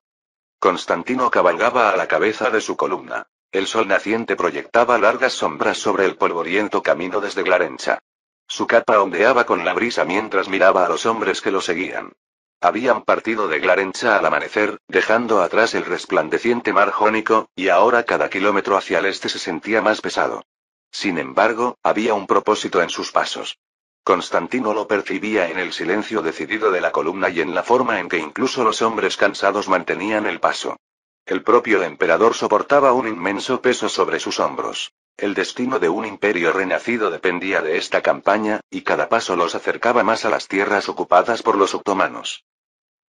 Constantino cabalgaba a la cabeza de su columna. El sol naciente proyectaba largas sombras sobre el polvoriento camino desde Glarencha. Su capa ondeaba con la brisa mientras miraba a los hombres que lo seguían. Habían partido de Glarencha al amanecer, dejando atrás el resplandeciente mar Jónico, y ahora cada kilómetro hacia el este se sentía más pesado. Sin embargo, había un propósito en sus pasos. Constantino lo percibía en el silencio decidido de la columna y en la forma en que incluso los hombres cansados mantenían el paso. El propio emperador soportaba un inmenso peso sobre sus hombros. El destino de un imperio renacido dependía de esta campaña, y cada paso los acercaba más a las tierras ocupadas por los otomanos.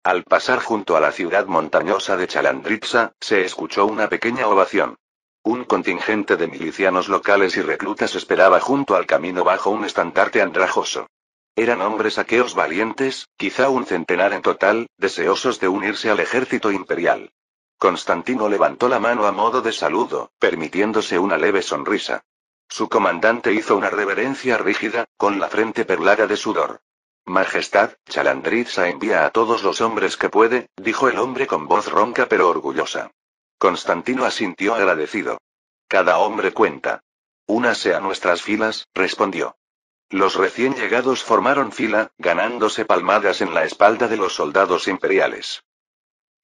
Al pasar junto a la ciudad montañosa de Chalandritsa, se escuchó una pequeña ovación. Un contingente de milicianos locales y reclutas esperaba junto al camino bajo un estandarte andrajoso. Eran hombres aqueos valientes, quizá un centenar en total, deseosos de unirse al ejército imperial. Constantino levantó la mano a modo de saludo, permitiéndose una leve sonrisa. Su comandante hizo una reverencia rígida, con la frente perlada de sudor. Majestad, Chalandritsa envía a todos los hombres que puede, dijo el hombre con voz ronca pero orgullosa. Constantino asintió agradecido. Cada hombre cuenta. Únase a nuestras filas, respondió. Los recién llegados formaron fila, ganándose palmadas en la espalda de los soldados imperiales.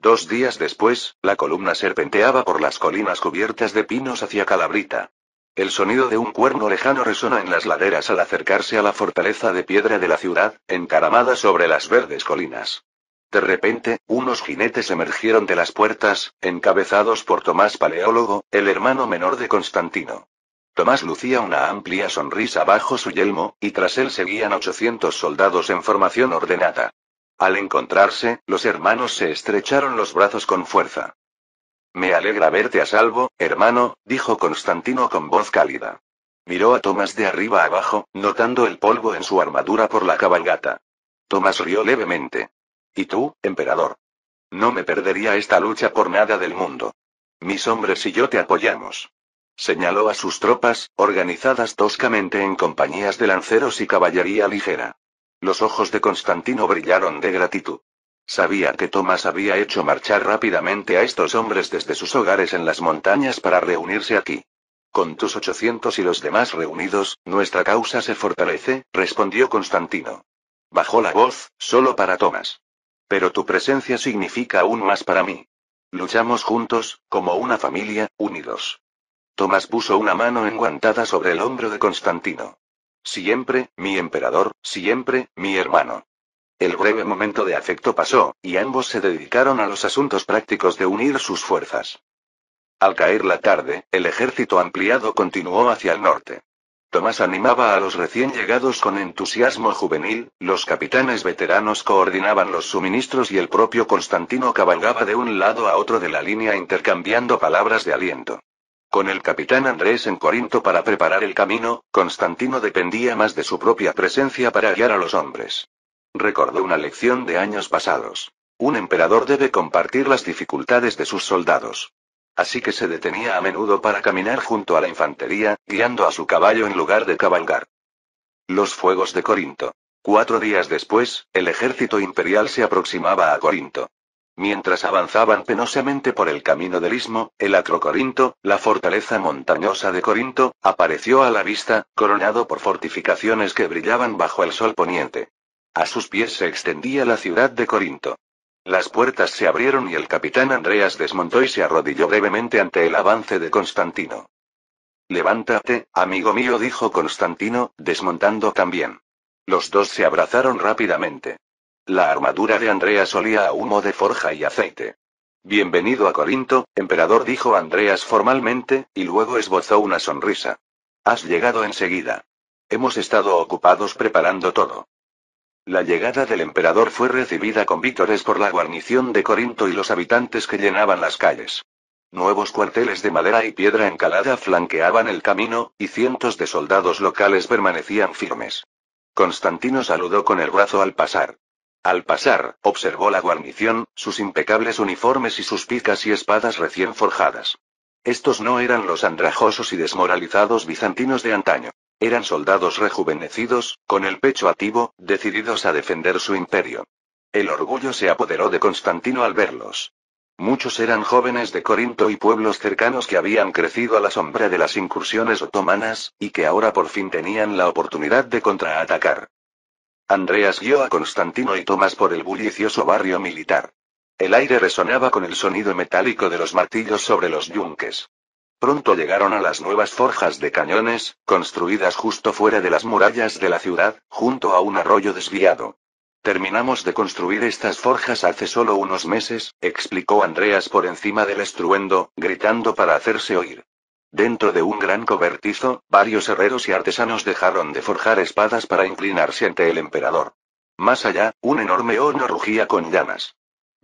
2 días después, la columna serpenteaba por las colinas cubiertas de pinos hacia Calabrita. El sonido de un cuerno lejano resonó en las laderas al acercarse a la fortaleza de piedra de la ciudad, encaramada sobre las verdes colinas. De repente, unos jinetes emergieron de las puertas, encabezados por Tomás Paleólogo, el hermano menor de Constantino. Tomás lucía una amplia sonrisa bajo su yelmo, y tras él seguían 800 soldados en formación ordenada. Al encontrarse, los hermanos se estrecharon los brazos con fuerza. Me alegra verte a salvo, hermano, dijo Constantino con voz cálida. Miró a Tomás de arriba abajo, notando el polvo en su armadura por la cabalgata. Tomás rió levemente. ¿Y tú, emperador? No me perdería esta lucha por nada del mundo. Mis hombres y yo te apoyamos. Señaló a sus tropas, organizadas toscamente en compañías de lanceros y caballería ligera. Los ojos de Constantino brillaron de gratitud. Sabía que Tomás había hecho marchar rápidamente a estos hombres desde sus hogares en las montañas para reunirse aquí. Con tus 800 y los demás reunidos, nuestra causa se fortalece, respondió Constantino. Bajó la voz, solo para Tomás. Pero tu presencia significa aún más para mí. Luchamos juntos, como una familia, unidos. Tomás puso una mano enguantada sobre el hombro de Constantino. Siempre, mi emperador, siempre, mi hermano. El breve momento de afecto pasó, y ambos se dedicaron a los asuntos prácticos de unir sus fuerzas. Al caer la tarde, el ejército ampliado continuó hacia el norte. Tomás animaba a los recién llegados con entusiasmo juvenil, los capitanes veteranos coordinaban los suministros y el propio Constantino cabalgaba de un lado a otro de la línea intercambiando palabras de aliento. Con el capitán Andrés en Corinto para preparar el camino, Constantino dependía más de su propia presencia para guiar a los hombres. Recordó una lección de años pasados. Un emperador debe compartir las dificultades de sus soldados. Así que se detenía a menudo para caminar junto a la infantería, guiando a su caballo en lugar de cabalgar. Los fuegos de Corinto. 4 días después, el ejército imperial se aproximaba a Corinto. Mientras avanzaban penosamente por el camino del istmo, el Acrocorinto, la fortaleza montañosa de Corinto, apareció a la vista, coronado por fortificaciones que brillaban bajo el sol poniente. A sus pies se extendía la ciudad de Corinto. Las puertas se abrieron y el capitán Andreas desmontó y se arrodilló brevemente ante el avance de Constantino. Levántate, amigo mío, dijo Constantino, desmontando también. Los dos se abrazaron rápidamente. La armadura de Andreas olía a humo de forja y aceite. Bienvenido a Corinto, emperador, dijo Andreas formalmente, y luego esbozó una sonrisa. Has llegado enseguida. Hemos estado ocupados preparando todo. La llegada del emperador fue recibida con vítores por la guarnición de Corinto y los habitantes que llenaban las calles. Nuevos cuarteles de madera y piedra encalada flanqueaban el camino, y cientos de soldados locales permanecían firmes. Constantino saludó con el brazo al pasar. Al pasar, observó la guarnición, sus impecables uniformes y sus picas y espadas recién forjadas. Estos no eran los andrajosos y desmoralizados bizantinos de antaño. Eran soldados rejuvenecidos, con el pecho activo, decididos a defender su imperio. El orgullo se apoderó de Constantino al verlos. Muchos eran jóvenes de Corinto y pueblos cercanos que habían crecido a la sombra de las incursiones otomanas, y que ahora por fin tenían la oportunidad de contraatacar. Andreas guió a Constantino y Tomás por el bullicioso barrio militar. El aire resonaba con el sonido metálico de los martillos sobre los yunques. Pronto llegaron a las nuevas forjas de cañones, construidas justo fuera de las murallas de la ciudad, junto a un arroyo desviado. Terminamos de construir estas forjas hace solo unos meses, explicó Andreas por encima del estruendo, gritando para hacerse oír. Dentro de un gran cobertizo, varios herreros y artesanos dejaron de forjar espadas para inclinarse ante el emperador. Más allá, un enorme horno rugía con llamas.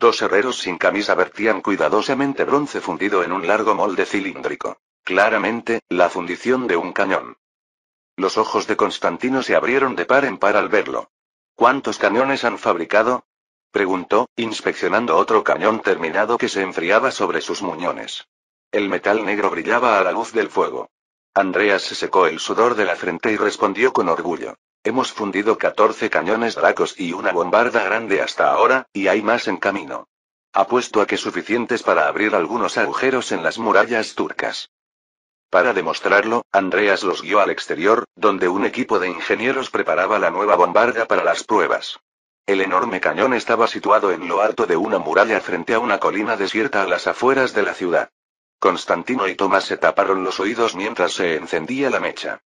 2 herreros sin camisa vertían cuidadosamente bronce fundido en un largo molde cilíndrico. Claramente, la fundición de un cañón. Los ojos de Constantino se abrieron de par en par al verlo. ¿Cuántos cañones han fabricado?, preguntó, inspeccionando otro cañón terminado que se enfriaba sobre sus muñones. El metal negro brillaba a la luz del fuego. Andreas se secó el sudor de la frente y respondió con orgullo. Hemos fundido 14 cañones Dracos y una bombarda grande hasta ahora, y hay más en camino. Apuesto a que suficientes para abrir algunos agujeros en las murallas turcas. Para demostrarlo, Andreas los guió al exterior, donde un equipo de ingenieros preparaba la nueva bombarda para las pruebas. El enorme cañón estaba situado en lo alto de una muralla frente a una colina desierta a las afueras de la ciudad. Constantino y Tomás se taparon los oídos mientras se encendía la mecha.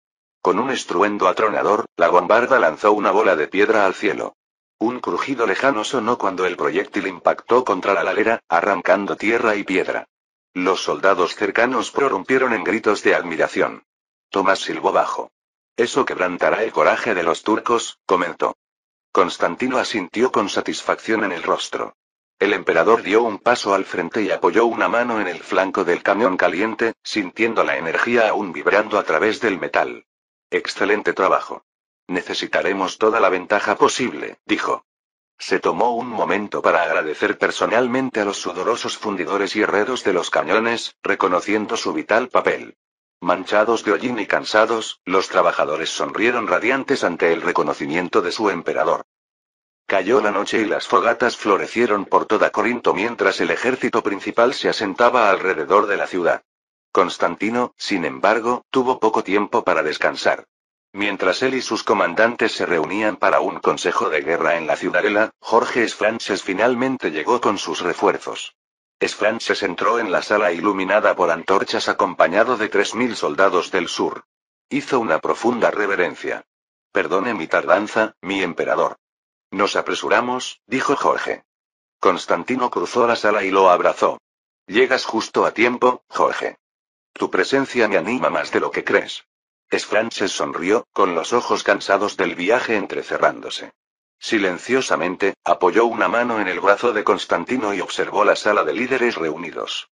Con un estruendo atronador, la bombarda lanzó una bola de piedra al cielo. Un crujido lejano sonó cuando el proyectil impactó contra la ladera, arrancando tierra y piedra. Los soldados cercanos prorrumpieron en gritos de admiración. Tomás silbó bajo. Eso quebrantará el coraje de los turcos, comentó. Constantino asintió con satisfacción en el rostro. El emperador dio un paso al frente y apoyó una mano en el flanco del cañón caliente, sintiendo la energía aún vibrando a través del metal. Excelente trabajo. Necesitaremos toda la ventaja posible, dijo. Se tomó un momento para agradecer personalmente a los sudorosos fundidores y herreros de los cañones, reconociendo su vital papel. Manchados de hollín y cansados, los trabajadores sonrieron radiantes ante el reconocimiento de su emperador. Cayó la noche y las fogatas florecieron por toda Corinto mientras el ejército principal se asentaba alrededor de la ciudad. Constantino, sin embargo, tuvo poco tiempo para descansar. Mientras él y sus comandantes se reunían para un consejo de guerra en la ciudadela, Jorge Sfrances finalmente llegó con sus refuerzos. Sfrances entró en la sala iluminada por antorchas acompañado de 3000 soldados del sur. Hizo una profunda reverencia. Perdone mi tardanza, mi emperador. Nos apresuramos, dijo Jorge. Constantino cruzó la sala y lo abrazó. Llegas justo a tiempo, Jorge. Tu presencia me anima más de lo que crees. Sfrances sonrió, con los ojos cansados del viaje entrecerrándose. Silenciosamente, apoyó una mano en el brazo de Constantino y observó la sala de líderes reunidos.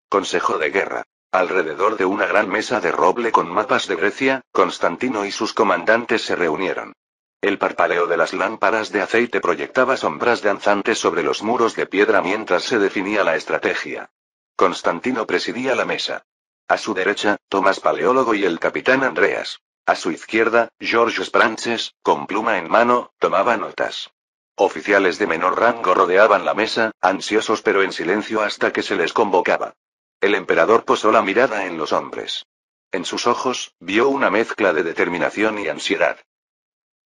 Consejo de guerra. Alrededor de una gran mesa de roble con mapas de Grecia, Constantino y sus comandantes se reunieron. El parpadeo de las lámparas de aceite proyectaba sombras danzantes sobre los muros de piedra mientras se definía la estrategia. Constantino presidía la mesa. A su derecha, Tomás Paleólogo y el capitán Andreas. A su izquierda, George Sprances, con pluma en mano, tomaba notas. Oficiales de menor rango rodeaban la mesa, ansiosos pero en silencio hasta que se les convocaba. El emperador posó la mirada en los hombres. En sus ojos, vio una mezcla de determinación y ansiedad.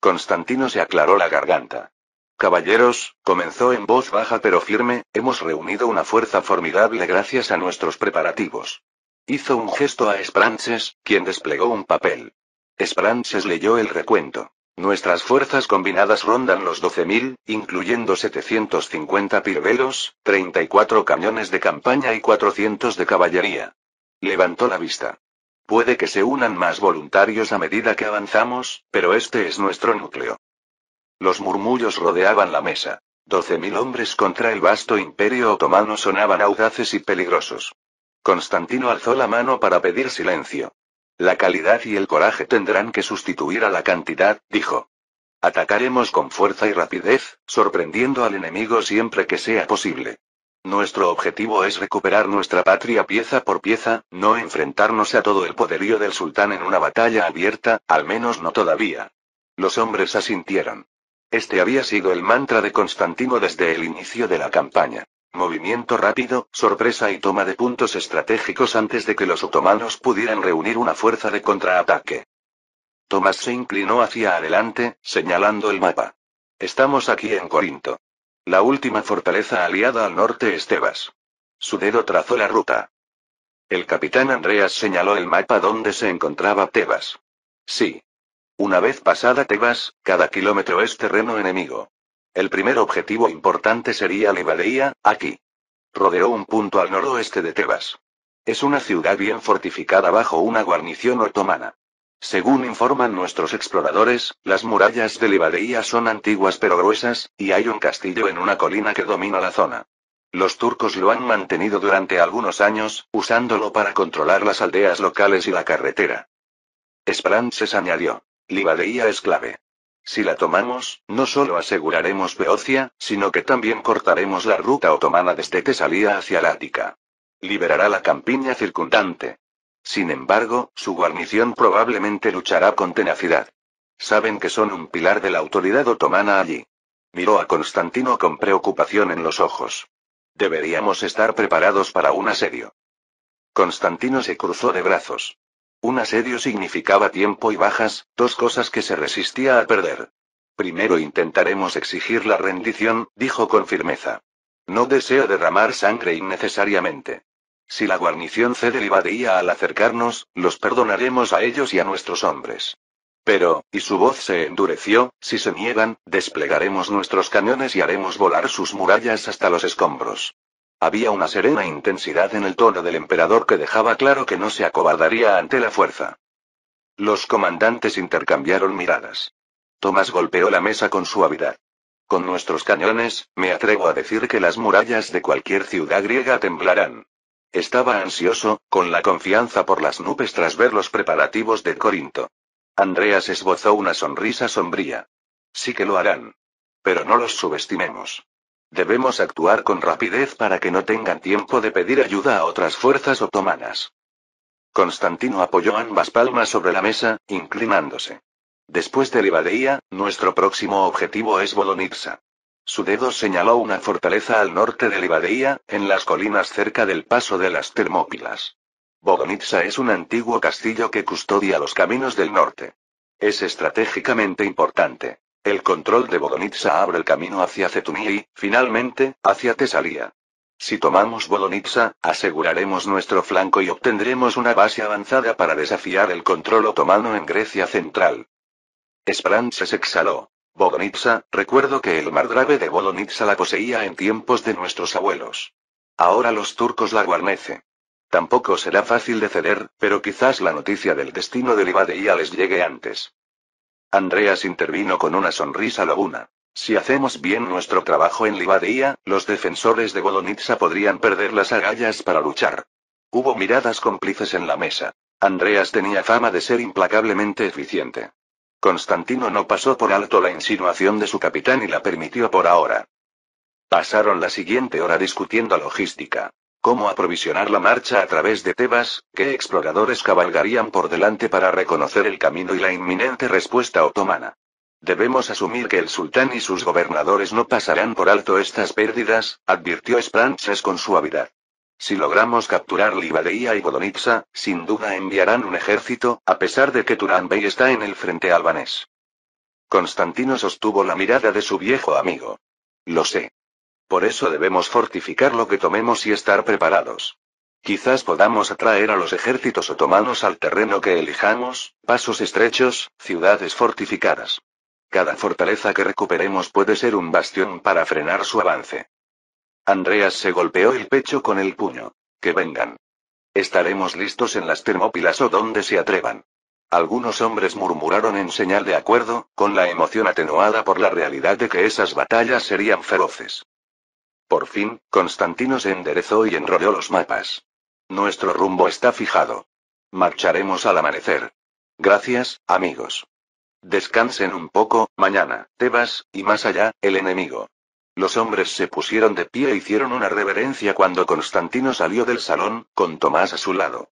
Constantino se aclaró la garganta. Caballeros, comenzó en voz baja pero firme, hemos reunido una fuerza formidable gracias a nuestros preparativos. Hizo un gesto a Sprances, quien desplegó un papel. Sprances leyó el recuento. Nuestras fuerzas combinadas rondan los 12.000, incluyendo 750 pirbelos, 34 cañones de campaña y 400 de caballería. Levantó la vista. Puede que se unan más voluntarios a medida que avanzamos, pero este es nuestro núcleo. Los murmullos rodeaban la mesa. 12.000 hombres contra el vasto imperio otomano sonaban audaces y peligrosos. Constantino alzó la mano para pedir silencio. La calidad y el coraje tendrán que sustituir a la cantidad, dijo. Atacaremos con fuerza y rapidez, sorprendiendo al enemigo siempre que sea posible. Nuestro objetivo es recuperar nuestra patria pieza por pieza, no enfrentarnos a todo el poderío del sultán en una batalla abierta, al menos no todavía. Los hombres asintieron. Este había sido el mantra de Constantino desde el inicio de la campaña. Movimiento rápido, sorpresa y toma de puntos estratégicos antes de que los otomanos pudieran reunir una fuerza de contraataque. Tomás se inclinó hacia adelante, señalando el mapa. Estamos aquí en Corinto. La última fortaleza aliada al norte es Tebas. Su dedo trazó la ruta. El capitán Andreas señaló el mapa donde se encontraba Tebas. Sí. Una vez pasada Tebas, cada kilómetro es terreno enemigo. El primer objetivo importante sería Livadeia, aquí. Rodeó un punto al noroeste de Tebas. Es una ciudad bien fortificada bajo una guarnición otomana. Según informan nuestros exploradores, las murallas de Livadeia son antiguas pero gruesas, y hay un castillo en una colina que domina la zona. Los turcos lo han mantenido durante algunos años, usándolo para controlar las aldeas locales y la carretera. Sprances añadió. Livadeia es clave. Si la tomamos, no solo aseguraremos Beocia, sino que también cortaremos la ruta otomana desde Tesalia hacia la Ática. Liberará la campiña circundante. Sin embargo, su guarnición probablemente luchará con tenacidad. Saben que son un pilar de la autoridad otomana allí. Miró a Constantino con preocupación en los ojos. Deberíamos estar preparados para un asedio. Constantino se cruzó de brazos. Un asedio significaba tiempo y bajas, dos cosas que se resistía a perder. Primero intentaremos exigir la rendición, dijo con firmeza. No deseo derramar sangre innecesariamente. Si la guarnición cede Livadeia al acercarnos, los perdonaremos a ellos y a nuestros hombres. Pero, y su voz se endureció, si se niegan, desplegaremos nuestros cañones y haremos volar sus murallas hasta los escombros. Había una serena intensidad en el tono del emperador que dejaba claro que no se acobardaría ante la fuerza. Los comandantes intercambiaron miradas. Tomás golpeó la mesa con suavidad. Con nuestros cañones, me atrevo a decir que las murallas de cualquier ciudad griega temblarán. Estaba ansioso, con la confianza por las nubes tras ver los preparativos de Corinto. Andreas esbozó una sonrisa sombría. Sí que lo harán. Pero no los subestimemos. Debemos actuar con rapidez para que no tengan tiempo de pedir ayuda a otras fuerzas otomanas. Constantino apoyó ambas palmas sobre la mesa, inclinándose. Después de Livadeia, nuestro próximo objetivo es Volonitsa. Su dedo señaló una fortaleza al norte de Livadeia, en las colinas cerca del paso de las Termópilas. Volonitsa es un antiguo castillo que custodia los caminos del norte. Es estratégicamente importante. El control de Volonitsa abre el camino hacia Cetunia y, finalmente, hacia Tesalia. Si tomamos Volonitsa, aseguraremos nuestro flanco y obtendremos una base avanzada para desafiar el control otomano en Grecia central. Sprances exhaló. Volonitsa, recuerdo que el margrave de Volonitsa la poseía en tiempos de nuestros abuelos. Ahora los turcos la guarnecen. Tampoco será fácil de ceder, pero quizás la noticia del destino de Livadeia les llegue antes. Andreas intervino con una sonrisa lobuna. Si hacemos bien nuestro trabajo en Livadeia, los defensores de Golonitsa podrían perder las agallas para luchar. Hubo miradas cómplices en la mesa. Andreas tenía fama de ser implacablemente eficiente. Constantino no pasó por alto la insinuación de su capitán y la permitió por ahora. Pasaron la siguiente hora discutiendo logística. Cómo aprovisionar la marcha a través de Tebas, qué exploradores cabalgarían por delante para reconocer el camino y la inminente respuesta otomana. Debemos asumir que el sultán y sus gobernadores no pasarán por alto estas pérdidas, advirtió Sprances con suavidad. Si logramos capturar Livadeia y Golonitsa, sin duda enviarán un ejército, a pesar de que Turan Bey está en el frente albanés. Constantino sostuvo la mirada de su viejo amigo. Lo sé. Por eso debemos fortificar lo que tomemos y estar preparados. Quizás podamos atraer a los ejércitos otomanos al terreno que elijamos, pasos estrechos, ciudades fortificadas. Cada fortaleza que recuperemos puede ser un bastión para frenar su avance. Andreas se golpeó el pecho con el puño. Que vengan. Estaremos listos en las Termópilas o donde se atrevan. Algunos hombres murmuraron en señal de acuerdo, con la emoción atenuada por la realidad de que esas batallas serían feroces. Por fin, Constantino se enderezó y enrolló los mapas. Nuestro rumbo está fijado. Marcharemos al amanecer. Gracias, amigos. Descansen un poco, mañana, Tebas, y más allá, el enemigo. Los hombres se pusieron de pie e hicieron una reverencia cuando Constantino salió del salón, con Tomás a su lado.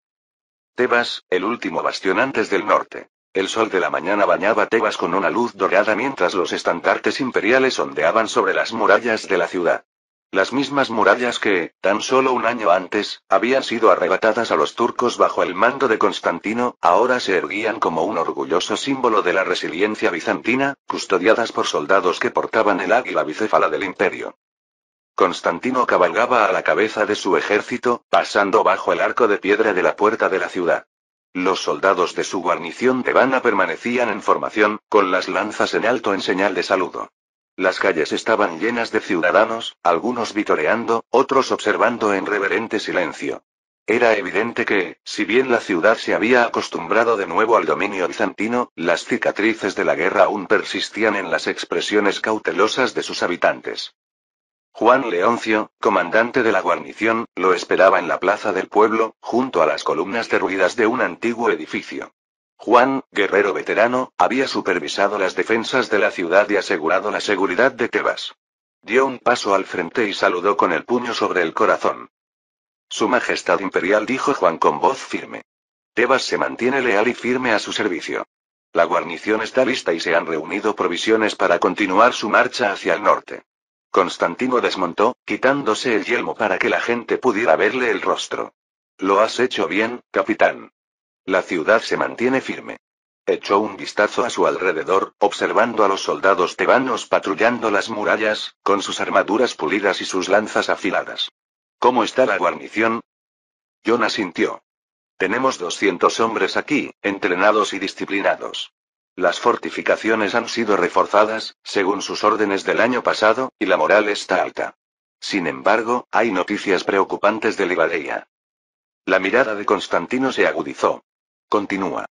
Tebas, el último bastión antes del norte. El sol de la mañana bañaba Tebas con una luz dorada mientras los estandartes imperiales ondeaban sobre las murallas de la ciudad. Las mismas murallas que, tan solo un año antes, habían sido arrebatadas a los turcos bajo el mando de Constantino, ahora se erguían como un orgulloso símbolo de la resiliencia bizantina, custodiadas por soldados que portaban el águila bicéfala del imperio. Constantino cabalgaba a la cabeza de su ejército, pasando bajo el arco de piedra de la puerta de la ciudad. Los soldados de su guarnición tebana permanecían en formación, con las lanzas en alto en señal de saludo. Las calles estaban llenas de ciudadanos, algunos vitoreando, otros observando en reverente silencio. Era evidente que, si bien la ciudad se había acostumbrado de nuevo al dominio bizantino, las cicatrices de la guerra aún persistían en las expresiones cautelosas de sus habitantes. Juan Leoncio, comandante de la guarnición, lo esperaba en la plaza del pueblo, junto a las columnas derruidas de un antiguo edificio. Juan, guerrero veterano, había supervisado las defensas de la ciudad y asegurado la seguridad de Tebas. Dio un paso al frente y saludó con el puño sobre el corazón. Su Majestad Imperial, dijo Juan con voz firme. Tebas se mantiene leal y firme a su servicio. La guarnición está lista y se han reunido provisiones para continuar su marcha hacia el norte. Constantino desmontó, quitándose el yelmo para que la gente pudiera verle el rostro. Lo has hecho bien, capitán. La ciudad se mantiene firme. Echó un vistazo a su alrededor, observando a los soldados tebanos patrullando las murallas, con sus armaduras pulidas y sus lanzas afiladas. ¿Cómo está la guarnición? Jon asintió. Tenemos 200 hombres aquí, entrenados y disciplinados. Las fortificaciones han sido reforzadas, según sus órdenes del año pasado, y la moral está alta. Sin embargo, hay noticias preocupantes de Livadeia. La mirada de Constantino se agudizó. Continúa.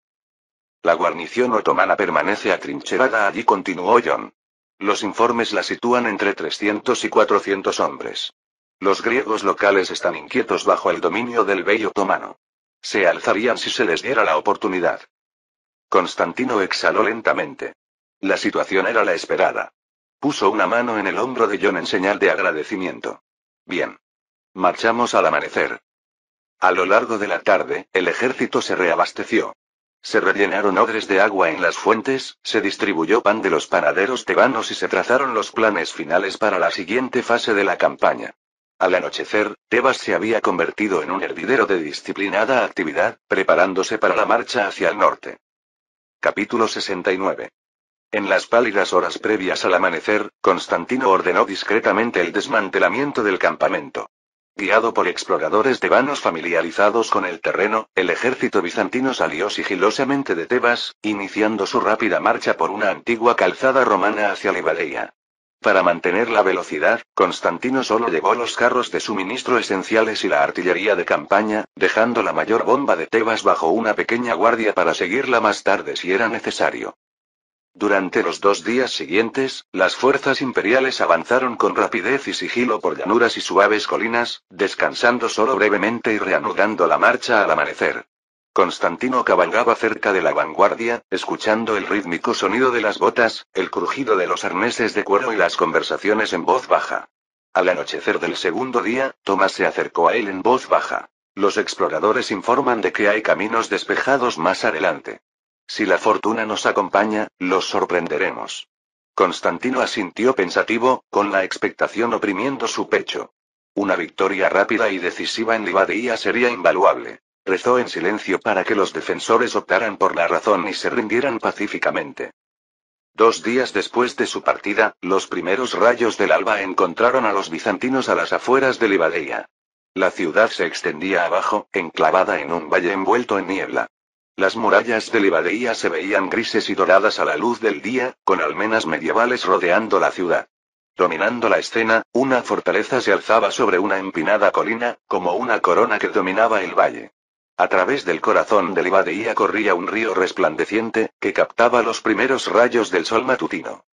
La guarnición otomana permanece atrincherada allí, continuó Jon. Los informes la sitúan entre 300 y 400 hombres. Los griegos locales están inquietos bajo el dominio del bey otomano. Se alzarían si se les diera la oportunidad. Constantino exhaló lentamente. La situación era la esperada. Puso una mano en el hombro de Jon en señal de agradecimiento. Bien. Marchamos al amanecer. A lo largo de la tarde, el ejército se reabasteció. Se rellenaron odres de agua en las fuentes, se distribuyó pan de los panaderos tebanos y se trazaron los planes finales para la siguiente fase de la campaña. Al anochecer, Tebas se había convertido en un hervidero de disciplinada actividad, preparándose para la marcha hacia el norte. Capítulo 69. En las pálidas horas previas al amanecer, Constantino ordenó discretamente el desmantelamiento del campamento. Guiado por exploradores tebanos familiarizados con el terreno, el ejército bizantino salió sigilosamente de Tebas, iniciando su rápida marcha por una antigua calzada romana hacia Livadeia. Para mantener la velocidad, Constantino solo llevó los carros de suministro esenciales y la artillería de campaña, dejando la mayor bomba de Tebas bajo una pequeña guardia para seguirla más tarde si era necesario. Durante los 2 días siguientes, las fuerzas imperiales avanzaron con rapidez y sigilo por llanuras y suaves colinas, descansando solo brevemente y reanudando la marcha al amanecer. Constantino cabalgaba cerca de la vanguardia, escuchando el rítmico sonido de las botas, el crujido de los arneses de cuero y las conversaciones en voz baja. Al anochecer del segundo día, Tomás se acercó a él en voz baja. Los exploradores informan de que hay caminos despejados más adelante. Si la fortuna nos acompaña, los sorprenderemos. Constantino asintió pensativo, con la expectación oprimiendo su pecho. Una victoria rápida y decisiva en Livadeia sería invaluable. Rezó en silencio para que los defensores optaran por la razón y se rindieran pacíficamente. 2 días después de su partida, los primeros rayos del alba encontraron a los bizantinos a las afueras de Livadeia. La ciudad se extendía abajo, enclavada en un valle envuelto en niebla. Las murallas de Livadeia se veían grises y doradas a la luz del día, con almenas medievales rodeando la ciudad. Dominando la escena, una fortaleza se alzaba sobre una empinada colina, como una corona que dominaba el valle. A través del corazón de Livadeia corría un río resplandeciente, que captaba los primeros rayos del sol matutino.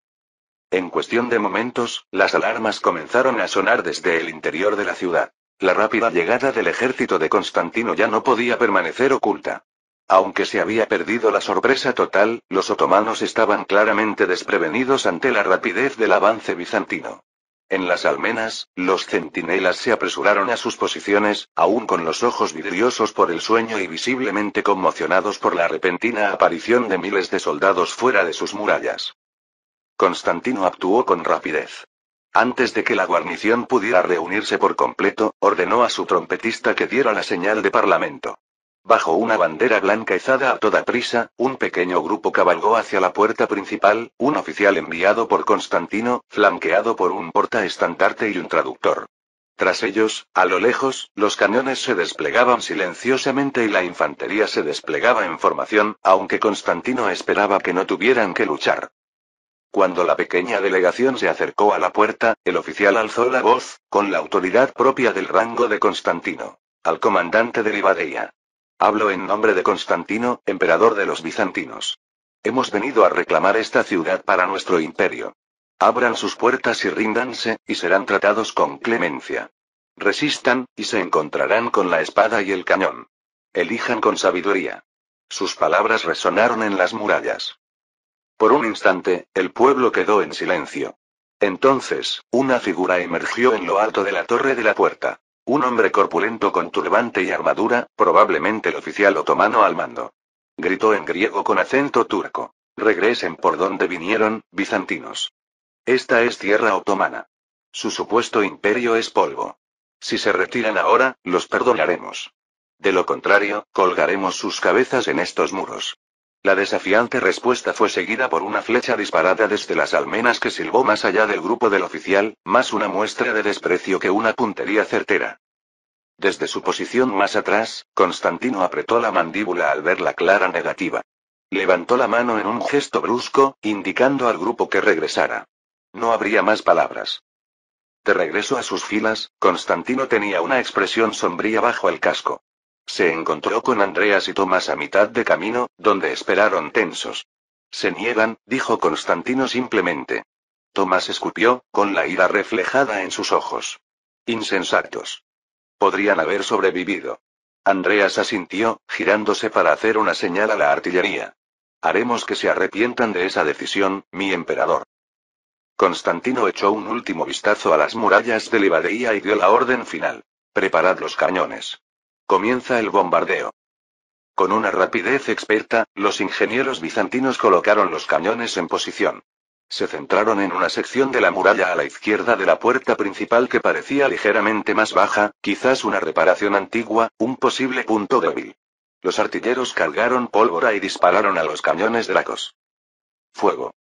En cuestión de momentos, las alarmas comenzaron a sonar desde el interior de la ciudad. La rápida llegada del ejército de Constantino ya no podía permanecer oculta. Aunque se había perdido la sorpresa total, los otomanos estaban claramente desprevenidos ante la rapidez del avance bizantino. En las almenas, los centinelas se apresuraron a sus posiciones, aún con los ojos vidriosos por el sueño y visiblemente conmocionados por la repentina aparición de miles de soldados fuera de sus murallas. Constantino actuó con rapidez. Antes de que la guarnición pudiera reunirse por completo, ordenó a su trompetista que diera la señal de parlamento. Bajo una bandera blanca izada a toda prisa, un pequeño grupo cabalgó hacia la puerta principal, un oficial enviado por Constantino, flanqueado por un portaestandarte y un traductor. Tras ellos, a lo lejos, los cañones se desplegaban silenciosamente y la infantería se desplegaba en formación, aunque Constantino esperaba que no tuvieran que luchar. Cuando la pequeña delegación se acercó a la puerta, el oficial alzó la voz, con la autoridad propia del rango de Constantino. Al comandante de Livadeia. Hablo en nombre de Constantino, emperador de los bizantinos. Hemos venido a reclamar esta ciudad para nuestro imperio. Abran sus puertas y ríndanse, y serán tratados con clemencia. Resistan, y se encontrarán con la espada y el cañón. Elijan con sabiduría. Sus palabras resonaron en las murallas. Por un instante, el pueblo quedó en silencio. Entonces, una figura emergió en lo alto de la torre de la puerta. Un hombre corpulento con turbante y armadura, probablemente el oficial otomano al mando. Gritó en griego con acento turco. Regresen por donde vinieron, bizantinos. Esta es tierra otomana. Su supuesto imperio es polvo. Si se retiran ahora, los perdonaremos. De lo contrario, colgaremos sus cabezas en estos muros. La desafiante respuesta fue seguida por una flecha disparada desde las almenas que silbó más allá del grupo del oficial, más una muestra de desprecio que una puntería certera. Desde su posición más atrás, Constantino apretó la mandíbula al ver la clara negativa. Levantó la mano en un gesto brusco, indicando al grupo que regresara. No habría más palabras. De regreso a sus filas, Constantino tenía una expresión sombría bajo el casco. Se encontró con Andreas y Tomás a mitad de camino, donde esperaron tensos. Se niegan, dijo Constantino simplemente. Tomás escupió, con la ira reflejada en sus ojos. Insensatos. Podrían haber sobrevivido. Andreas asintió, girándose para hacer una señal a la artillería. Haremos que se arrepientan de esa decisión, mi emperador. Constantino echó un último vistazo a las murallas de Livadeia y dio la orden final. Preparad los cañones. Comienza el bombardeo. Con una rapidez experta, los ingenieros bizantinos colocaron los cañones en posición. Se centraron en una sección de la muralla a la izquierda de la puerta principal que parecía ligeramente más baja, quizás una reparación antigua, un posible punto débil. Los artilleros cargaron pólvora y dispararon a los cañones dracos. ¡Fuego!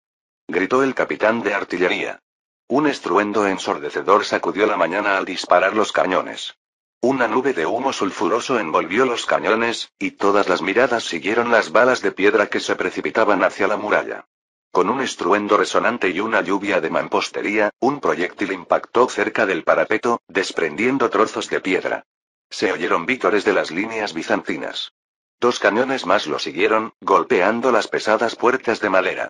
Gritó el capitán de artillería. Un estruendo ensordecedor sacudió la mañana al disparar los cañones. Una nube de humo sulfuroso envolvió los cañones, y todas las miradas siguieron las balas de piedra que se precipitaban hacia la muralla. Con un estruendo resonante y una lluvia de mampostería, un proyectil impactó cerca del parapeto, desprendiendo trozos de piedra. Se oyeron vítores de las líneas bizantinas. 2 cañones más lo siguieron, golpeando las pesadas puertas de madera.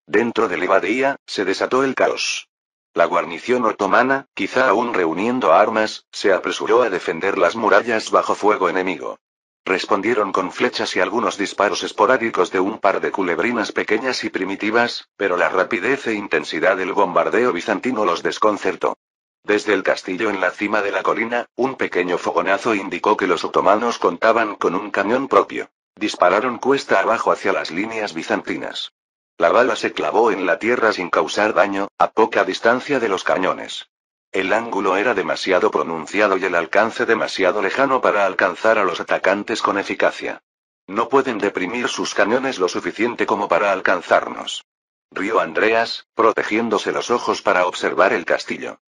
Dentro de Livadeia, se desató el caos. La guarnición otomana, quizá aún reuniendo armas, se apresuró a defender las murallas bajo fuego enemigo. Respondieron con flechas y algunos disparos esporádicos de un par de culebrinas pequeñas y primitivas, pero la rapidez e intensidad del bombardeo bizantino los desconcertó. Desde el castillo en la cima de la colina, un pequeño fogonazo indicó que los otomanos contaban con un cañón propio. Dispararon cuesta abajo hacia las líneas bizantinas. La bala se clavó en la tierra sin causar daño, a poca distancia de los cañones. El ángulo era demasiado pronunciado y el alcance demasiado lejano para alcanzar a los atacantes con eficacia. No pueden deprimir sus cañones lo suficiente como para alcanzarnos. Rió Andreas, protegiéndose los ojos para observar el castillo.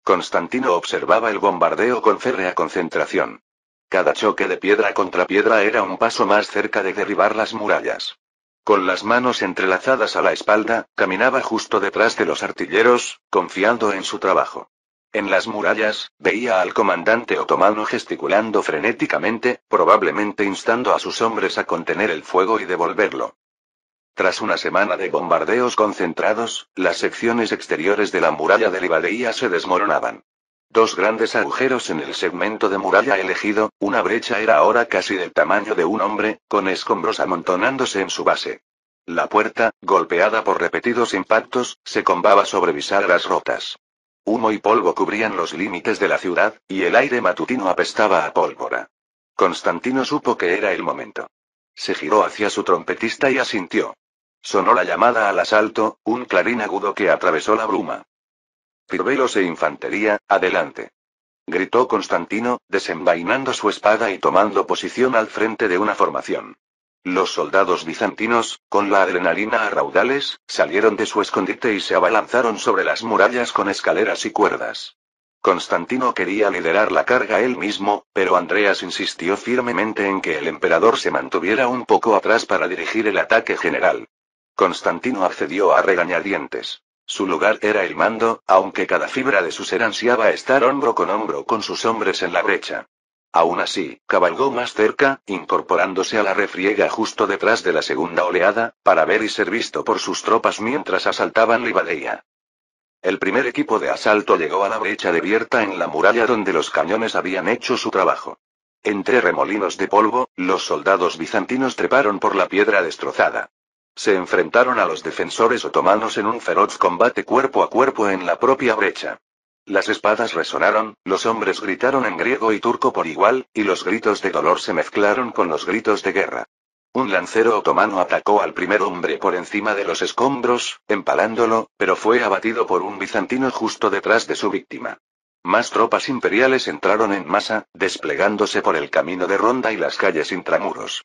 Constantino observaba el bombardeo con férrea concentración. Cada choque de piedra contra piedra era un paso más cerca de derribar las murallas. Con las manos entrelazadas a la espalda, caminaba justo detrás de los artilleros, confiando en su trabajo. En las murallas, veía al comandante otomano gesticulando frenéticamente, probablemente instando a sus hombres a contener el fuego y devolverlo. Tras una semana de bombardeos concentrados, las secciones exteriores de la muralla de Livadeia se desmoronaban. 2 grandes agujeros en el segmento de muralla elegido, una brecha era ahora casi del tamaño de un hombre, con escombros amontonándose en su base. La puerta, golpeada por repetidos impactos, se combaba sobre bisagras rotas. Humo y polvo cubrían los límites de la ciudad, y el aire matutino apestaba a pólvora. Constantino supo que era el momento. Se giró hacia su trompetista y asintió. Sonó la llamada al asalto, un clarín agudo que atravesó la bruma. Cirbelos e infantería, adelante. Gritó Constantino, desenvainando su espada y tomando posición al frente de una formación. Los soldados bizantinos, con la adrenalina a raudales, salieron de su escondite y se abalanzaron sobre las murallas con escaleras y cuerdas. Constantino quería liderar la carga él mismo, pero Andreas insistió firmemente en que el emperador se mantuviera un poco atrás para dirigir el ataque general. Constantino accedió a regañadientes. Su lugar era el mando, aunque cada fibra de su ser ansiaba estar hombro con sus hombres en la brecha. Aún así, cabalgó más cerca, incorporándose a la refriega justo detrás de la segunda oleada, para ver y ser visto por sus tropas mientras asaltaban Livadeia. El primer equipo de asalto llegó a la brecha abierta en la muralla donde los cañones habían hecho su trabajo. Entre remolinos de polvo, los soldados bizantinos treparon por la piedra destrozada. Se enfrentaron a los defensores otomanos en un feroz combate cuerpo a cuerpo en la propia brecha. Las espadas resonaron, los hombres gritaron en griego y turco por igual, y los gritos de dolor se mezclaron con los gritos de guerra. Un lancero otomano atacó al primer hombre por encima de los escombros, empalándolo, pero fue abatido por un bizantino justo detrás de su víctima. Más tropas imperiales entraron en masa, desplegándose por el camino de ronda y las calles intramuros.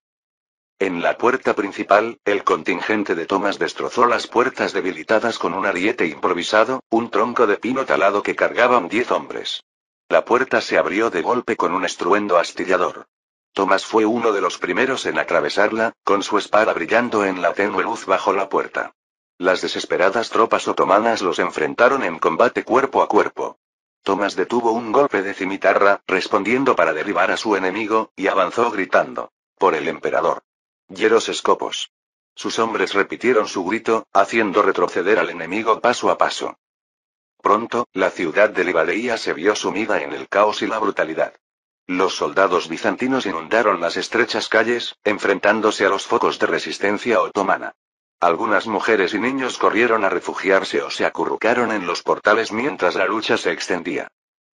En la puerta principal, el contingente de Tomás destrozó las puertas debilitadas con un ariete improvisado, un tronco de pino talado que cargaban 10 hombres. La puerta se abrió de golpe con un estruendo astillador. Tomás fue uno de los primeros en atravesarla, con su espada brillando en la tenue luz bajo la puerta. Las desesperadas tropas otomanas los enfrentaron en combate cuerpo a cuerpo. Tomás detuvo un golpe de cimitarra, respondiendo para derribar a su enemigo, y avanzó gritando: ¡Por el emperador! ¡Hieros escopos! Sus hombres repitieron su grito, haciendo retroceder al enemigo paso a paso. Pronto, la ciudad de Livadeia se vio sumida en el caos y la brutalidad. Los soldados bizantinos inundaron las estrechas calles, enfrentándose a los focos de resistencia otomana. Algunas mujeres y niños corrieron a refugiarse o se acurrucaron en los portales mientras la lucha se extendía.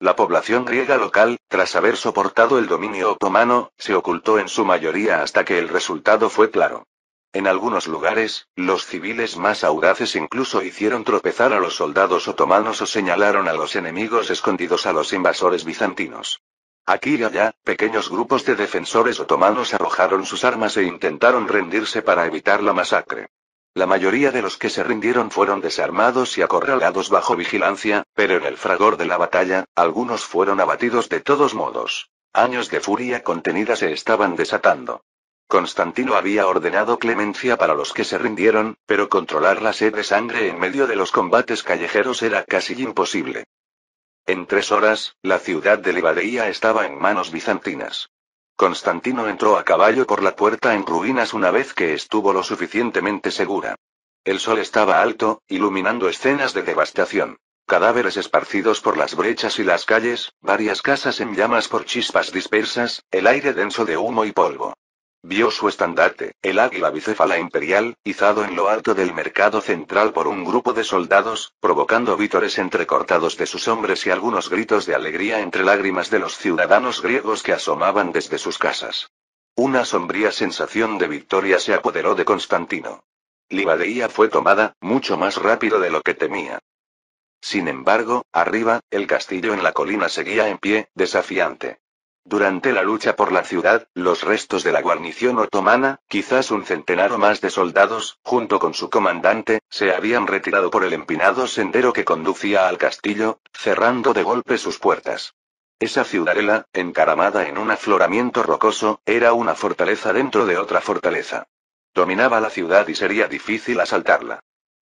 La población griega local, tras haber soportado el dominio otomano, se ocultó en su mayoría hasta que el resultado fue claro. En algunos lugares, los civiles más audaces incluso hicieron tropezar a los soldados otomanos o señalaron a los enemigos escondidos a los invasores bizantinos. Aquí y allá, pequeños grupos de defensores otomanos arrojaron sus armas e intentaron rendirse para evitar la masacre. La mayoría de los que se rindieron fueron desarmados y acorralados bajo vigilancia, pero en el fragor de la batalla, algunos fueron abatidos de todos modos. Años de furia contenida se estaban desatando. Constantino había ordenado clemencia para los que se rindieron, pero controlar la sed de sangre en medio de los combates callejeros era casi imposible. En 3 horas, la ciudad de Livadeia estaba en manos bizantinas. Constantino entró a caballo por la puerta en ruinas una vez que estuvo lo suficientemente segura. El sol estaba alto, iluminando escenas de devastación. Cadáveres esparcidos por las brechas y las calles, varias casas en llamas por chispas dispersas, el aire denso de humo y polvo. Vio su estandarte, el águila bicéfala imperial, izado en lo alto del mercado central por un grupo de soldados, provocando vítores entrecortados de sus hombres y algunos gritos de alegría entre lágrimas de los ciudadanos griegos que asomaban desde sus casas. Una sombría sensación de victoria se apoderó de Constantino. Livadeia fue tomada, mucho más rápido de lo que temía. Sin embargo, arriba, el castillo en la colina seguía en pie, desafiante. Durante la lucha por la ciudad, los restos de la guarnición otomana, quizás un centenar o más de soldados, junto con su comandante, se habían retirado por el empinado sendero que conducía al castillo, cerrando de golpe sus puertas. Esa ciudadela, encaramada en un afloramiento rocoso, era una fortaleza dentro de otra fortaleza. Dominaba la ciudad y sería difícil asaltarla.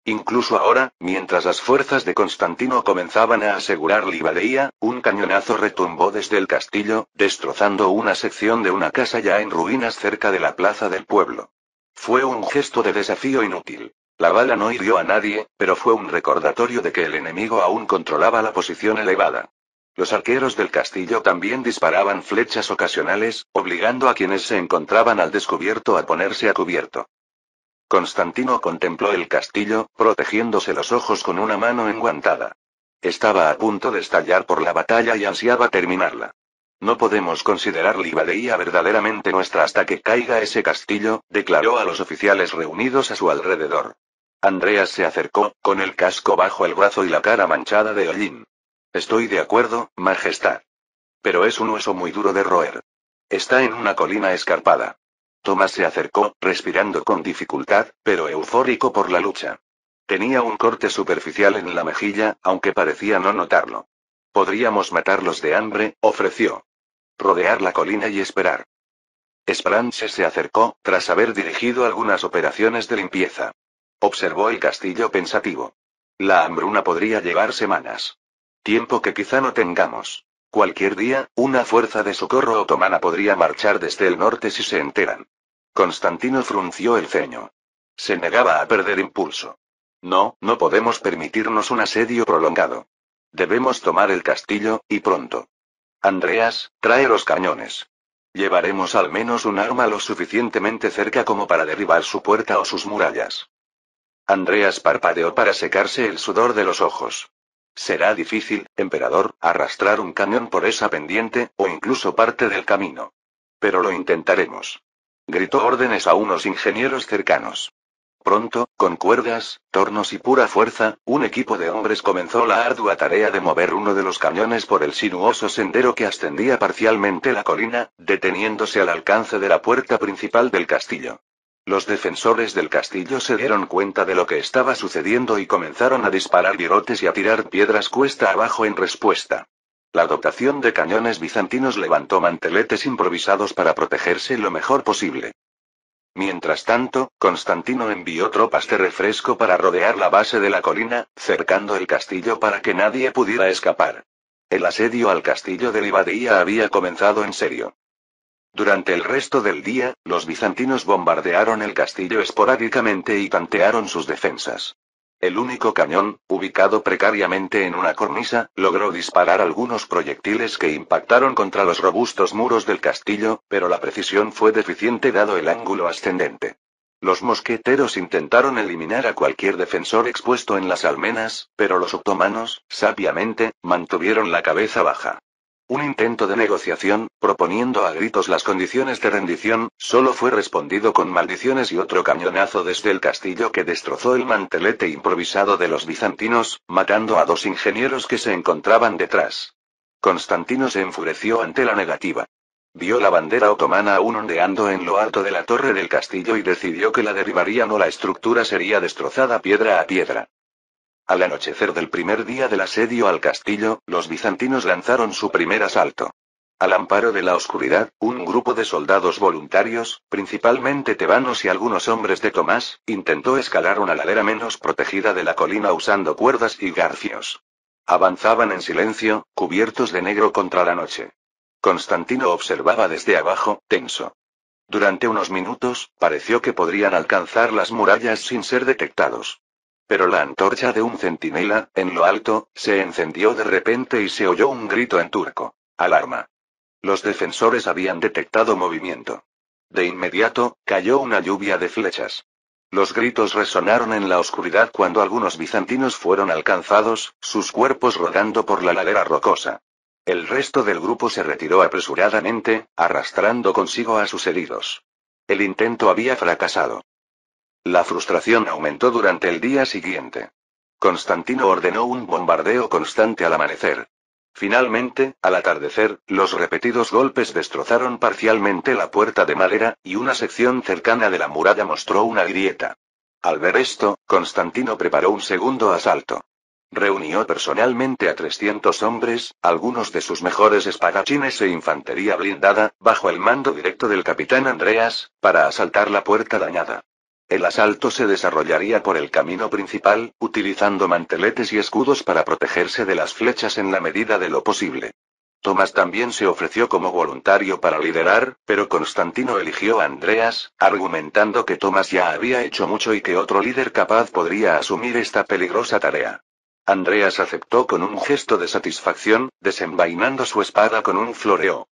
Incluso ahora, mientras las fuerzas de Constantino comenzaban a asegurar Livadeia, un cañonazo retumbó desde el castillo, destrozando una sección de una casa ya en ruinas cerca de la plaza del pueblo. Fue un gesto de desafío inútil. La bala no hirió a nadie, pero fue un recordatorio de que el enemigo aún controlaba la posición elevada. Los arqueros del castillo también disparaban flechas ocasionales, obligando a quienes se encontraban al descubierto a ponerse a cubierto. Constantino contempló el castillo, protegiéndose los ojos con una mano enguantada. Estaba a punto de estallar por la batalla y ansiaba terminarla. No podemos considerar Livadeia verdaderamente nuestra hasta que caiga ese castillo, declaró a los oficiales reunidos a su alrededor. Andreas se acercó, con el casco bajo el brazo y la cara manchada de hollín. Estoy de acuerdo, Majestad. Pero es un hueso muy duro de roer. Está en una colina escarpada. Tomás se acercó, respirando con dificultad, pero eufórico por la lucha. Tenía un corte superficial en la mejilla, aunque parecía no notarlo. Podríamos matarlos de hambre, ofreció. Rodear la colina y esperar. Esperance se acercó, tras haber dirigido algunas operaciones de limpieza. Observó el castillo pensativo. La hambruna podría llevar semanas. Tiempo que quizá no tengamos. Cualquier día, una fuerza de socorro otomana podría marchar desde el norte si se enteran. Constantino frunció el ceño. Se negaba a perder impulso. No, no podemos permitirnos un asedio prolongado. Debemos tomar el castillo, y pronto. Andreas, trae los cañones. Llevaremos al menos un arma lo suficientemente cerca como para derribar su puerta o sus murallas. Andreas parpadeó para secarse el sudor de los ojos. Será difícil, emperador, arrastrar un cañón por esa pendiente, o incluso parte del camino. Pero lo intentaremos. Gritó órdenes a unos ingenieros cercanos. Pronto, con cuerdas, tornos y pura fuerza, un equipo de hombres comenzó la ardua tarea de mover uno de los cañones por el sinuoso sendero que ascendía parcialmente la colina, deteniéndose al alcance de la puerta principal del castillo. Los defensores del castillo se dieron cuenta de lo que estaba sucediendo y comenzaron a disparar virotes y a tirar piedras cuesta abajo en respuesta. La dotación de cañones bizantinos levantó manteletes improvisados para protegerse lo mejor posible. Mientras tanto, Constantino envió tropas de refresco para rodear la base de la colina, cercando el castillo para que nadie pudiera escapar. El asedio al castillo de Livadeia había comenzado en serio. Durante el resto del día, los bizantinos bombardearon el castillo esporádicamente y tantearon sus defensas. El único cañón, ubicado precariamente en una cornisa, logró disparar algunos proyectiles que impactaron contra los robustos muros del castillo, pero la precisión fue deficiente dado el ángulo ascendente. Los mosqueteros intentaron eliminar a cualquier defensor expuesto en las almenas, pero los otomanos, sabiamente, mantuvieron la cabeza baja. Un intento de negociación, proponiendo a gritos las condiciones de rendición, solo fue respondido con maldiciones y otro cañonazo desde el castillo que destrozó el mantelete improvisado de los bizantinos, matando a 2 ingenieros que se encontraban detrás. Constantino se enfureció ante la negativa. Vio la bandera otomana aún ondeando en lo alto de la torre del castillo y decidió que la derribarían o la estructura sería destrozada piedra a piedra. Al anochecer del primer día del asedio al castillo, los bizantinos lanzaron su primer asalto. Al amparo de la oscuridad, un grupo de soldados voluntarios, principalmente tebanos y algunos hombres de Tomás, intentó escalar una ladera menos protegida de la colina usando cuerdas y garfios. Avanzaban en silencio, cubiertos de negro contra la noche. Constantino observaba desde abajo, tenso. Durante unos minutos, pareció que podrían alcanzar las murallas sin ser detectados. Pero la antorcha de un centinela, en lo alto, se encendió de repente y se oyó un grito en turco. ¡Alarma! Los defensores habían detectado movimiento. De inmediato, cayó una lluvia de flechas. Los gritos resonaron en la oscuridad cuando algunos bizantinos fueron alcanzados, sus cuerpos rodando por la ladera rocosa. El resto del grupo se retiró apresuradamente, arrastrando consigo a sus heridos. El intento había fracasado. La frustración aumentó durante el día siguiente. Constantino ordenó un bombardeo constante al amanecer. Finalmente, al atardecer, los repetidos golpes destrozaron parcialmente la puerta de madera, y una sección cercana de la muralla mostró una grieta. Al ver esto, Constantino preparó un segundo asalto. Reunió personalmente a 300 hombres, algunos de sus mejores espadachines e infantería blindada, bajo el mando directo del capitán Andreas, para asaltar la puerta dañada. El asalto se desarrollaría por el camino principal, utilizando manteletes y escudos para protegerse de las flechas en la medida de lo posible. Tomás también se ofreció como voluntario para liderar, pero Constantino eligió a Andreas, argumentando que Tomás ya había hecho mucho y que otro líder capaz podría asumir esta peligrosa tarea. Andreas aceptó con un gesto de satisfacción, desenvainando su espada con un floreo.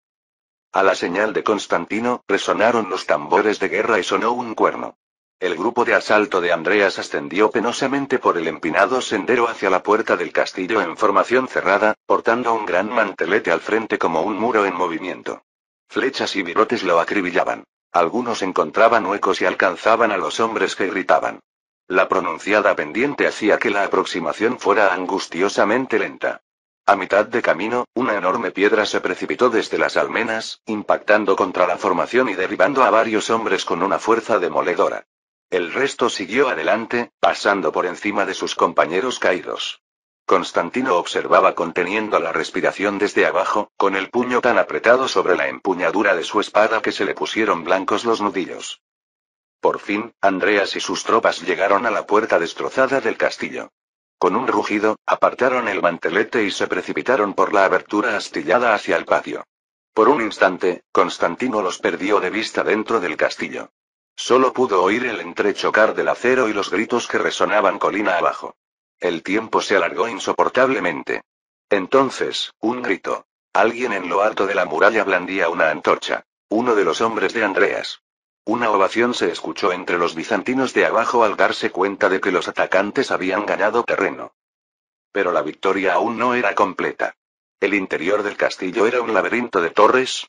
A la señal de Constantino, resonaron los tambores de guerra y sonó un cuerno. El grupo de asalto de Andreas ascendió penosamente por el empinado sendero hacia la puerta del castillo en formación cerrada, portando un gran mantelete al frente como un muro en movimiento. Flechas y virotes lo acribillaban. Algunos encontraban huecos y alcanzaban a los hombres que gritaban. La pronunciada pendiente hacía que la aproximación fuera angustiosamente lenta. A mitad de camino, una enorme piedra se precipitó desde las almenas, impactando contra la formación y derribando a varios hombres con una fuerza demoledora. El resto siguió adelante, pasando por encima de sus compañeros caídos. Constantino observaba conteniendo la respiración desde abajo, con el puño tan apretado sobre la empuñadura de su espada que se le pusieron blancos los nudillos. Por fin, Andreas y sus tropas llegaron a la puerta destrozada del castillo. Con un rugido, apartaron el mantelete y se precipitaron por la abertura astillada hacia el patio. Por un instante, Constantino los perdió de vista dentro del castillo. Solo pudo oír el entrechocar del acero y los gritos que resonaban colina abajo. El tiempo se alargó insoportablemente. Entonces, un grito. Alguien en lo alto de la muralla blandía una antorcha. Uno de los hombres de Andreas. Una ovación se escuchó entre los bizantinos de abajo al darse cuenta de que los atacantes habían ganado terreno. Pero la victoria aún no era completa. El interior del castillo era un laberinto de torres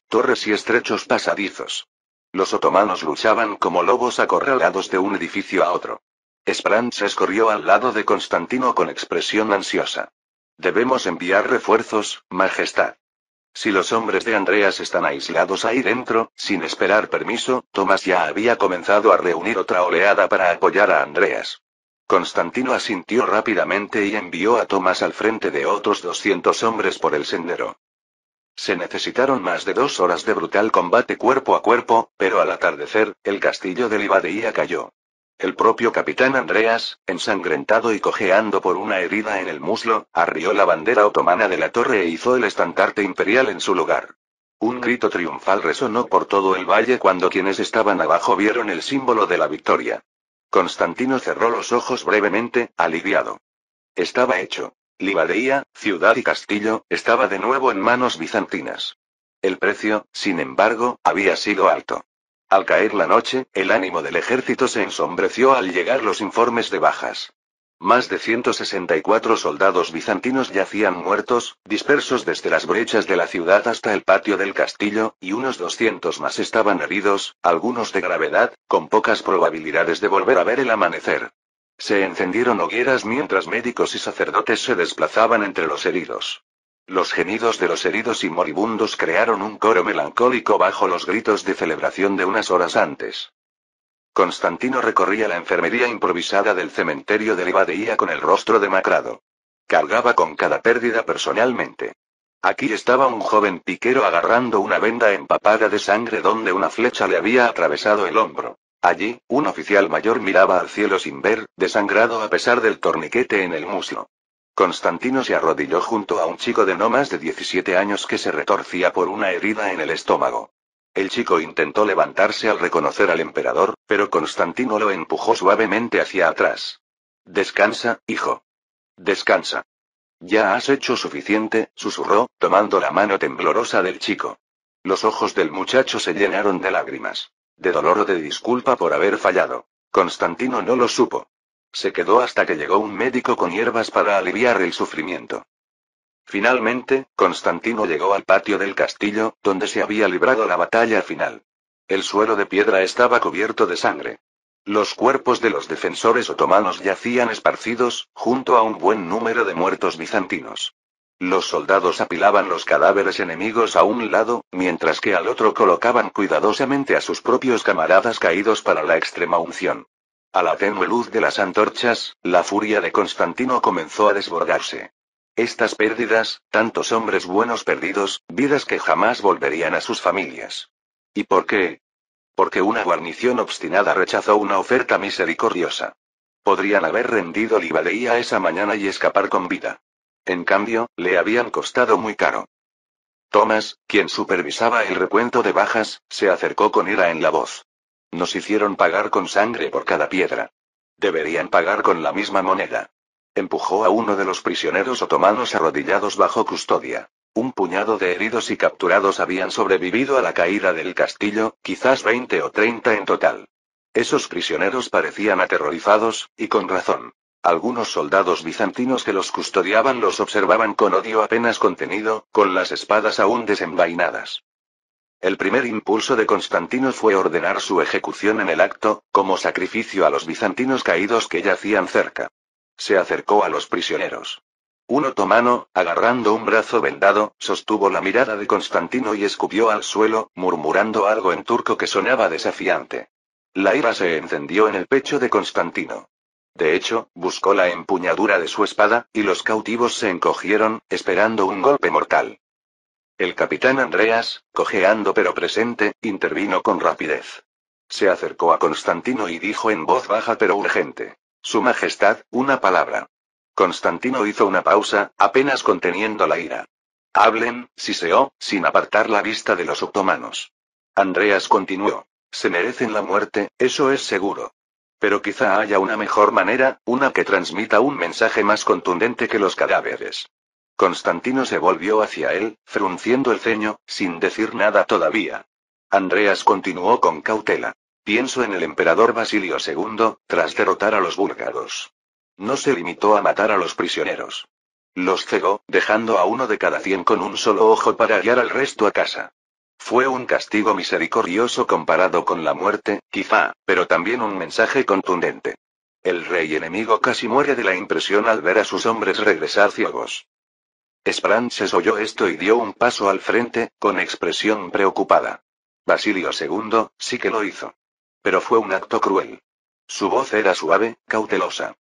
y estrechos pasadizos. Los otomanos luchaban como lobos acorralados de un edificio a otro. Sprances corrió al lado de Constantino con expresión ansiosa. Debemos enviar refuerzos, Majestad. Si los hombres de Andreas están aislados ahí dentro, sin esperar permiso, Tomás ya había comenzado a reunir otra oleada para apoyar a Andreas. Constantino asintió rápidamente y envió a Tomás al frente de otros 200 hombres por el sendero. Se necesitaron más de 2 horas de brutal combate cuerpo a cuerpo, pero al atardecer, el castillo de Livadeia cayó. El propio capitán Andreas, ensangrentado y cojeando por una herida en el muslo, arrió la bandera otomana de la torre e hizo el estandarte imperial en su lugar. Un grito triunfal resonó por todo el valle cuando quienes estaban abajo vieron el símbolo de la victoria. Constantino cerró los ojos brevemente, aliviado. Estaba hecho. Livadeia, ciudad y castillo, estaba de nuevo en manos bizantinas. El precio, sin embargo, había sido alto. Al caer la noche, el ánimo del ejército se ensombreció al llegar los informes de bajas. Más de 164 soldados bizantinos yacían muertos, dispersos desde las brechas de la ciudad hasta el patio del castillo, y unos 200 más estaban heridos, algunos de gravedad, con pocas probabilidades de volver a ver el amanecer. Se encendieron hogueras mientras médicos y sacerdotes se desplazaban entre los heridos. Los gemidos de los heridos y moribundos crearon un coro melancólico bajo los gritos de celebración de unas horas antes. Constantino recorría la enfermería improvisada del cementerio de Livadeia con el rostro demacrado. Cargaba con cada pérdida personalmente. Aquí estaba un joven piquero agarrando una venda empapada de sangre donde una flecha le había atravesado el hombro. Allí, un oficial mayor miraba al cielo sin ver, desangrado a pesar del torniquete en el muslo. Constantino se arrodilló junto a un chico de no más de 17 años que se retorcía por una herida en el estómago. El chico intentó levantarse al reconocer al emperador, pero Constantino lo empujó suavemente hacia atrás. Descansa, hijo. Descansa. Ya has hecho suficiente, susurró, tomando la mano temblorosa del chico. Los ojos del muchacho se llenaron de lágrimas. De dolor o de disculpa por haber fallado. Constantino no lo supo. Se quedó hasta que llegó un médico con hierbas para aliviar el sufrimiento. Finalmente, Constantino llegó al patio del castillo, donde se había librado la batalla final. El suelo de piedra estaba cubierto de sangre. Los cuerpos de los defensores otomanos yacían esparcidos, junto a un buen número de muertos bizantinos. Los soldados apilaban los cadáveres enemigos a un lado, mientras que al otro colocaban cuidadosamente a sus propios camaradas caídos para la extrema unción. A la tenue luz de las antorchas, la furia de Constantino comenzó a desbordarse. Estas pérdidas, tantos hombres buenos perdidos, vidas que jamás volverían a sus familias. ¿Y por qué? Porque una guarnición obstinada rechazó una oferta misericordiosa. Podrían haber rendido Livadeía esa mañana y escapar con vida. En cambio, le habían costado muy caro. Thomas, quien supervisaba el recuento de bajas, se acercó con ira en la voz. Nos hicieron pagar con sangre por cada piedra. Deberían pagar con la misma moneda. Empujó a uno de los prisioneros otomanos arrodillados bajo custodia. Un puñado de heridos y capturados habían sobrevivido a la caída del castillo, quizás 20 o 30 en total. Esos prisioneros parecían aterrorizados, y con razón. Algunos soldados bizantinos que los custodiaban los observaban con odio apenas contenido, con las espadas aún desenvainadas. El primer impulso de Constantino fue ordenar su ejecución en el acto, como sacrificio a los bizantinos caídos que yacían cerca. Se acercó a los prisioneros. Un otomano, agarrando un brazo vendado, sostuvo la mirada de Constantino y escupió al suelo, murmurando algo en turco que sonaba desafiante. La ira se encendió en el pecho de Constantino. De hecho, buscó la empuñadura de su espada, y los cautivos se encogieron, esperando un golpe mortal. El capitán Andreas, cojeando pero presente, intervino con rapidez. Se acercó a Constantino y dijo en voz baja pero urgente: Su Majestad, una palabra. Constantino hizo una pausa, apenas conteniendo la ira. Hablen, siseó, sin apartar la vista de los otomanos. Andreas continuó. Se merecen la muerte, eso es seguro. Pero quizá haya una mejor manera, una que transmita un mensaje más contundente que los cadáveres. Constantino se volvió hacia él, frunciendo el ceño, sin decir nada todavía. Andreas continuó con cautela. Pienso en el emperador Basilio II, tras derrotar a los búlgaros. No se limitó a matar a los prisioneros. Los cegó, dejando a uno de cada 100 con un solo ojo para guiar al resto a casa. Fue un castigo misericordioso comparado con la muerte, quizá, pero también un mensaje contundente. El rey enemigo casi muere de la impresión al ver a sus hombres regresar ciegos. Sprances oyó esto y dio un paso al frente, con expresión preocupada. Basilio II, sí que lo hizo. Pero fue un acto cruel. Su voz era suave, cautelosa.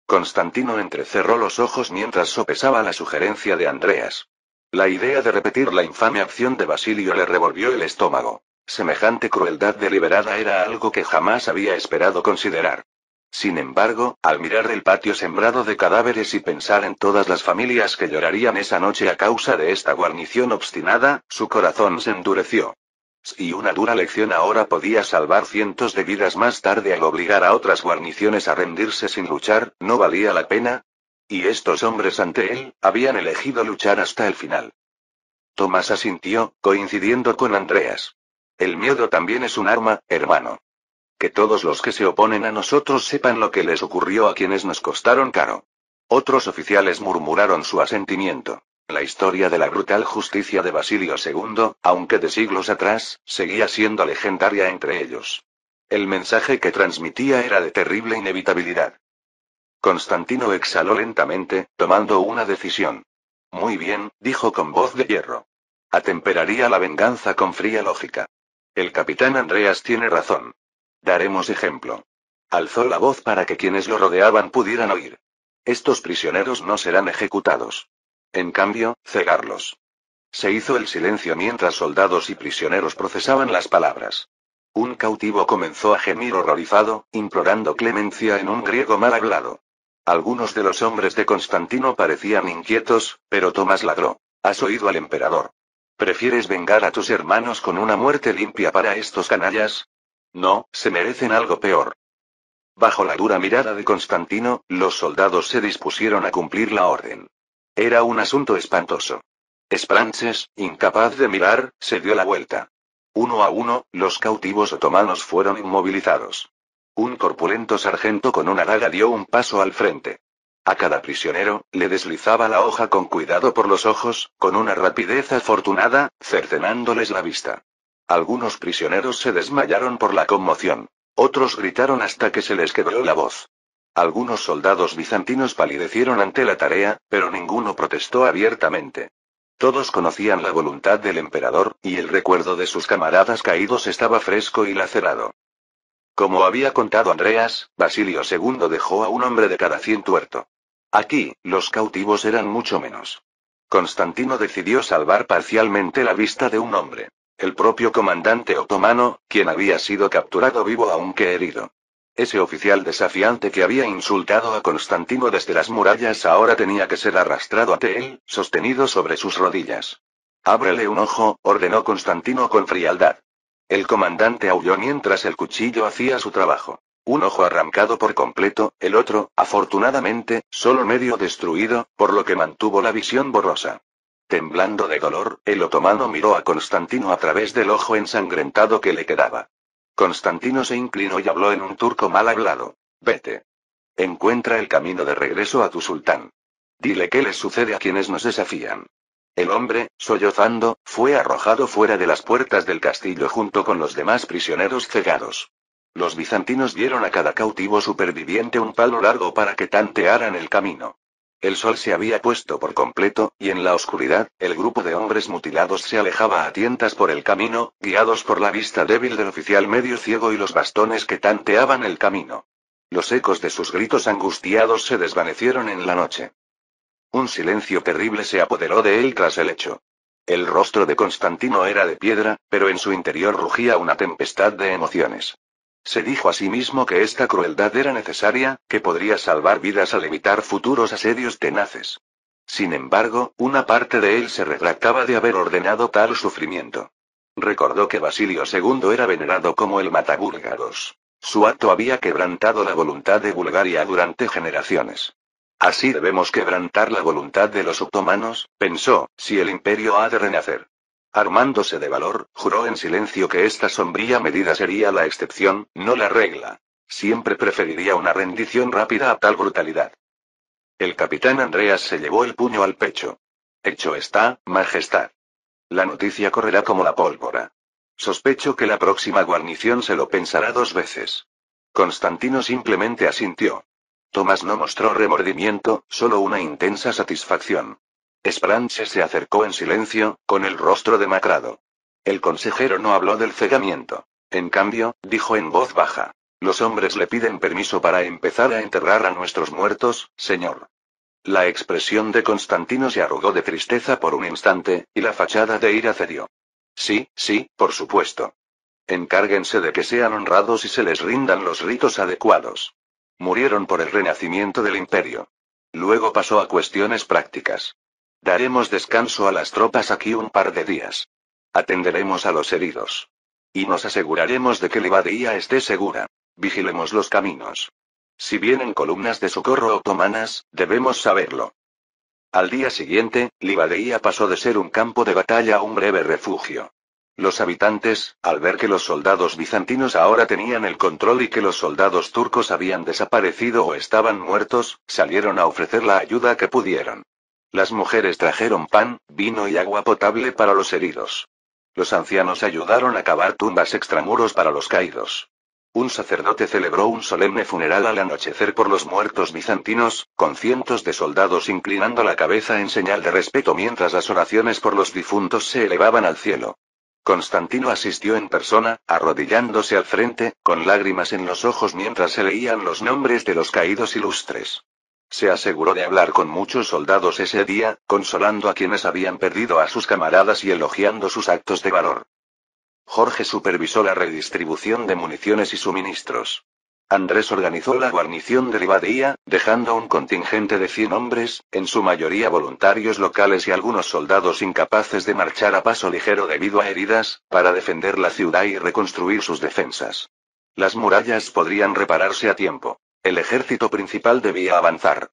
Constantino entrecerró los ojos mientras sopesaba la sugerencia de Andreas. La idea de repetir la infame acción de Basilio le revolvió el estómago. Semejante crueldad deliberada era algo que jamás había esperado considerar. Sin embargo, al mirar el patio sembrado de cadáveres y pensar en todas las familias que llorarían esa noche a causa de esta guarnición obstinada, su corazón se endureció. Si una dura lección ahora podía salvar cientos de vidas más tarde al obligar a otras guarniciones a rendirse sin luchar, ¿no valía la pena? Y estos hombres ante él, habían elegido luchar hasta el final. Tomás asintió, coincidiendo con Andreas. El miedo también es un arma, hermano. Que todos los que se oponen a nosotros sepan lo que les ocurrió a quienes nos costaron caro. Otros oficiales murmuraron su asentimiento. La historia de la brutal justicia de Basilio II, aunque de siglos atrás, seguía siendo legendaria entre ellos. El mensaje que transmitía era de terrible inevitabilidad. Constantino exhaló lentamente, tomando una decisión. Muy bien, dijo con voz de hierro. Atemperaría la venganza con fría lógica. El capitán Andreas tiene razón. Daremos ejemplo. Alzó la voz para que quienes lo rodeaban pudieran oír. Estos prisioneros no serán ejecutados. En cambio, cegarlos. Se hizo el silencio mientras soldados y prisioneros procesaban las palabras. Un cautivo comenzó a gemir horrorizado, implorando clemencia en un griego mal hablado. Algunos de los hombres de Constantino parecían inquietos, pero Tomás ladró. ¿Has oído al emperador? ¿Prefieres vengar a tus hermanos con una muerte limpia para estos canallas? No, se merecen algo peor. Bajo la dura mirada de Constantino, los soldados se dispusieron a cumplir la orden. Era un asunto espantoso. Spranches, incapaz de mirar, se dio la vuelta. Uno a uno, los cautivos otomanos fueron inmovilizados. Un corpulento sargento con una daga dio un paso al frente. A cada prisionero, le deslizaba la hoja con cuidado por los ojos, con una rapidez afortunada, cercenándoles la vista. Algunos prisioneros se desmayaron por la conmoción. Otros gritaron hasta que se les quebró la voz. Algunos soldados bizantinos palidecieron ante la tarea, pero ninguno protestó abiertamente. Todos conocían la voluntad del emperador, y el recuerdo de sus camaradas caídos estaba fresco y lacerado. Como había contado Andreas, Basilio II dejó a un hombre de cada 100 tuerto. Aquí, los cautivos eran mucho menos. Constantino decidió salvar parcialmente la vista de un hombre. El propio comandante otomano, quien había sido capturado vivo aunque herido. Ese oficial desafiante que había insultado a Constantino desde las murallas ahora tenía que ser arrastrado ante él, sostenido sobre sus rodillas. Ábrele un ojo, ordenó Constantino con frialdad. El comandante aulló mientras el cuchillo hacía su trabajo. Un ojo arrancado por completo, el otro, afortunadamente, solo medio destruido, por lo que mantuvo la visión borrosa. Temblando de dolor, el otomano miró a Constantino a través del ojo ensangrentado que le quedaba. Constantino se inclinó y habló en un turco mal hablado. Vete. Encuentra el camino de regreso a tu sultán. Dile qué les sucede a quienes nos desafían. El hombre, sollozando, fue arrojado fuera de las puertas del castillo junto con los demás prisioneros cegados. Los bizantinos dieron a cada cautivo superviviente un palo largo para que tantearan el camino. El sol se había puesto por completo, y en la oscuridad, el grupo de hombres mutilados se alejaba a tientas por el camino, guiados por la vista débil del oficial medio ciego y los bastones que tanteaban el camino. Los ecos de sus gritos angustiados se desvanecieron en la noche. Un silencio terrible se apoderó de él tras el hecho. El rostro de Constantino era de piedra, pero en su interior rugía una tempestad de emociones. Se dijo a sí mismo que esta crueldad era necesaria, que podría salvar vidas al evitar futuros asedios tenaces. Sin embargo, una parte de él se retractaba de haber ordenado tal sufrimiento. Recordó que Basilio II era venerado como el matabúlgaros. Su acto había quebrantado la voluntad de Bulgaria durante generaciones. Así debemos quebrantar la voluntad de los otomanos, pensó, si el imperio ha de renacer. Armándose de valor, juró en silencio que esta sombría medida sería la excepción, no la regla. Siempre preferiría una rendición rápida a tal brutalidad. El capitán Andreas se llevó el puño al pecho. Hecho está, Majestad. La noticia correrá como la pólvora. Sospecho que la próxima guarnición se lo pensará 2 veces. Constantino simplemente asintió. Tomás no mostró remordimiento, solo una intensa satisfacción. Spranches se acercó en silencio, con el rostro demacrado. El consejero no habló del cegamiento. En cambio, dijo en voz baja. Los hombres le piden permiso para empezar a enterrar a nuestros muertos, señor. La expresión de Constantino se arrugó de tristeza por un instante, y la fachada de ira cedió. Sí, sí, por supuesto. Encárguense de que sean honrados y se les rindan los ritos adecuados. Murieron por el renacimiento del imperio. Luego pasó a cuestiones prácticas. Daremos descanso a las tropas aquí un par de días. Atenderemos a los heridos. Y nos aseguraremos de que Livadia esté segura. Vigilemos los caminos. Si vienen columnas de socorro otomanas, debemos saberlo. Al día siguiente, Livadia pasó de ser un campo de batalla a un breve refugio. Los habitantes, al ver que los soldados bizantinos ahora tenían el control y que los soldados turcos habían desaparecido o estaban muertos, salieron a ofrecer la ayuda que pudieron. Las mujeres trajeron pan, vino y agua potable para los heridos. Los ancianos ayudaron a cavar tumbas extramuros para los caídos. Un sacerdote celebró un solemne funeral al anochecer por los muertos bizantinos, con cientos de soldados inclinando la cabeza en señal de respeto mientras las oraciones por los difuntos se elevaban al cielo. Constantino asistió en persona, arrodillándose al frente, con lágrimas en los ojos mientras se leían los nombres de los caídos ilustres. Se aseguró de hablar con muchos soldados ese día, consolando a quienes habían perdido a sus camaradas y elogiando sus actos de valor. Jorge supervisó la redistribución de municiones y suministros. Andrés organizó la guarnición de Ribadía, dejando un contingente de 100 hombres, en su mayoría voluntarios locales y algunos soldados incapaces de marchar a paso ligero debido a heridas, para defender la ciudad y reconstruir sus defensas. Las murallas podrían repararse a tiempo. El ejército principal debía avanzar.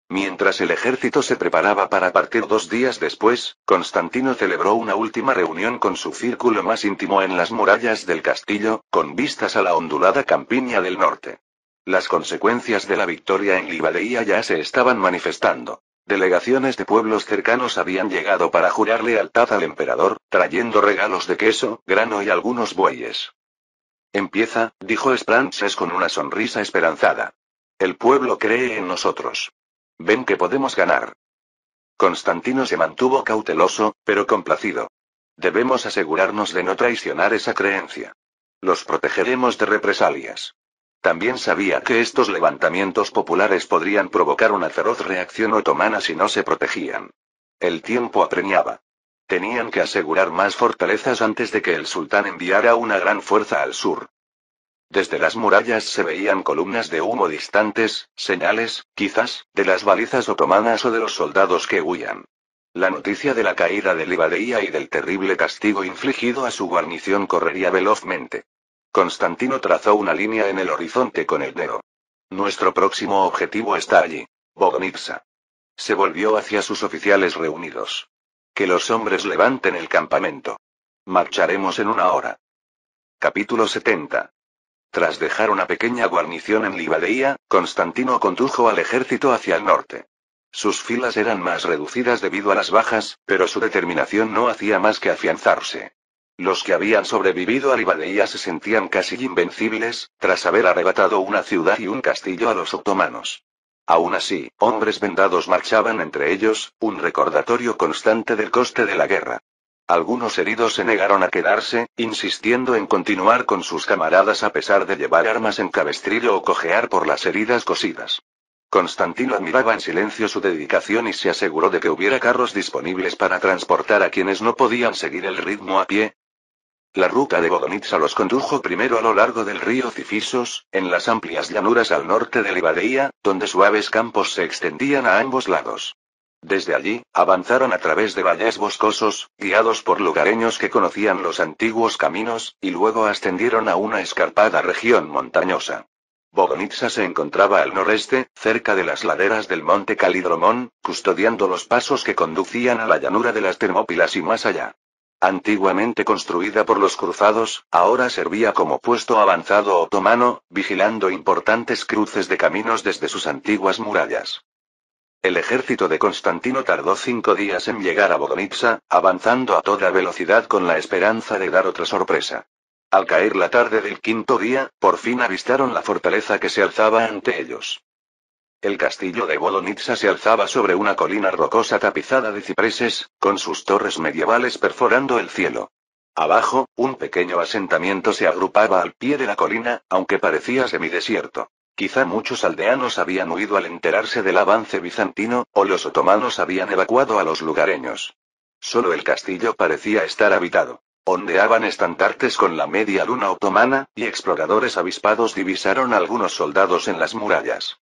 Mientras el ejército se preparaba para partir 2 días después, Constantino celebró una última reunión con su círculo más íntimo en las murallas del castillo, con vistas a la ondulada campiña del norte. Las consecuencias de la victoria en Livadeía ya se estaban manifestando. Delegaciones de pueblos cercanos habían llegado para jurar lealtad al emperador, trayendo regalos de queso, grano y algunos bueyes. Empieza, dijo Sprances con una sonrisa esperanzada. El pueblo cree en nosotros. Ven que podemos ganar. Constantino se mantuvo cauteloso, pero complacido. Debemos asegurarnos de no traicionar esa creencia. Los protegeremos de represalias. También sabía que estos levantamientos populares podrían provocar una feroz reacción otomana si no se protegían. El tiempo apremiaba. Tenían que asegurar más fortalezas antes de que el sultán enviara una gran fuerza al sur. Desde las murallas se veían columnas de humo distantes, señales, quizás, de las balizas otomanas o de los soldados que huían. La noticia de la caída de Livadeía y del terrible castigo infligido a su guarnición correría velozmente. Constantino trazó una línea en el horizonte con el dedo. Nuestro próximo objetivo está allí. Bogonitsa. Se volvió hacia sus oficiales reunidos. Que los hombres levanten el campamento. Marcharemos en 1 hora. Capítulo 70. Tras dejar una pequeña guarnición en Livadeía, Constantino condujo al ejército hacia el norte. Sus filas eran más reducidas debido a las bajas, pero su determinación no hacía más que afianzarse. Los que habían sobrevivido a Livadeía se sentían casi invencibles, tras haber arrebatado una ciudad y un castillo a los otomanos. Aún así, hombres vendados marchaban entre ellos, un recordatorio constante del coste de la guerra. Algunos heridos se negaron a quedarse, insistiendo en continuar con sus camaradas a pesar de llevar armas en cabestrillo o cojear por las heridas cosidas. Constantino admiraba en silencio su dedicación y se aseguró de que hubiera carros disponibles para transportar a quienes no podían seguir el ritmo a pie. La ruta de Bogonitsa los condujo primero a lo largo del río Cifisos, en las amplias llanuras al norte de Livadeía, donde suaves campos se extendían a ambos lados. Desde allí, avanzaron a través de valles boscosos, guiados por lugareños que conocían los antiguos caminos, y luego ascendieron a una escarpada región montañosa. Bogonitsa se encontraba al noreste, cerca de las laderas del monte Calidromón, custodiando los pasos que conducían a la llanura de las Termópilas y más allá. Antiguamente construida por los cruzados, ahora servía como puesto avanzado otomano, vigilando importantes cruces de caminos desde sus antiguas murallas. El ejército de Constantino tardó 5 días en llegar a Bogonitsa, avanzando a toda velocidad con la esperanza de dar otra sorpresa. Al caer la tarde del 5.º día, por fin avistaron la fortaleza que se alzaba ante ellos. El castillo de Bogonitsa se alzaba sobre una colina rocosa tapizada de cipreses, con sus torres medievales perforando el cielo. Abajo, un pequeño asentamiento se agrupaba al pie de la colina, aunque parecía semidesierto. Quizá muchos aldeanos habían huido al enterarse del avance bizantino, o los otomanos habían evacuado a los lugareños. Solo el castillo parecía estar habitado. Ondeaban estandartes con la media luna otomana, y exploradores avispados divisaron algunos soldados en las murallas.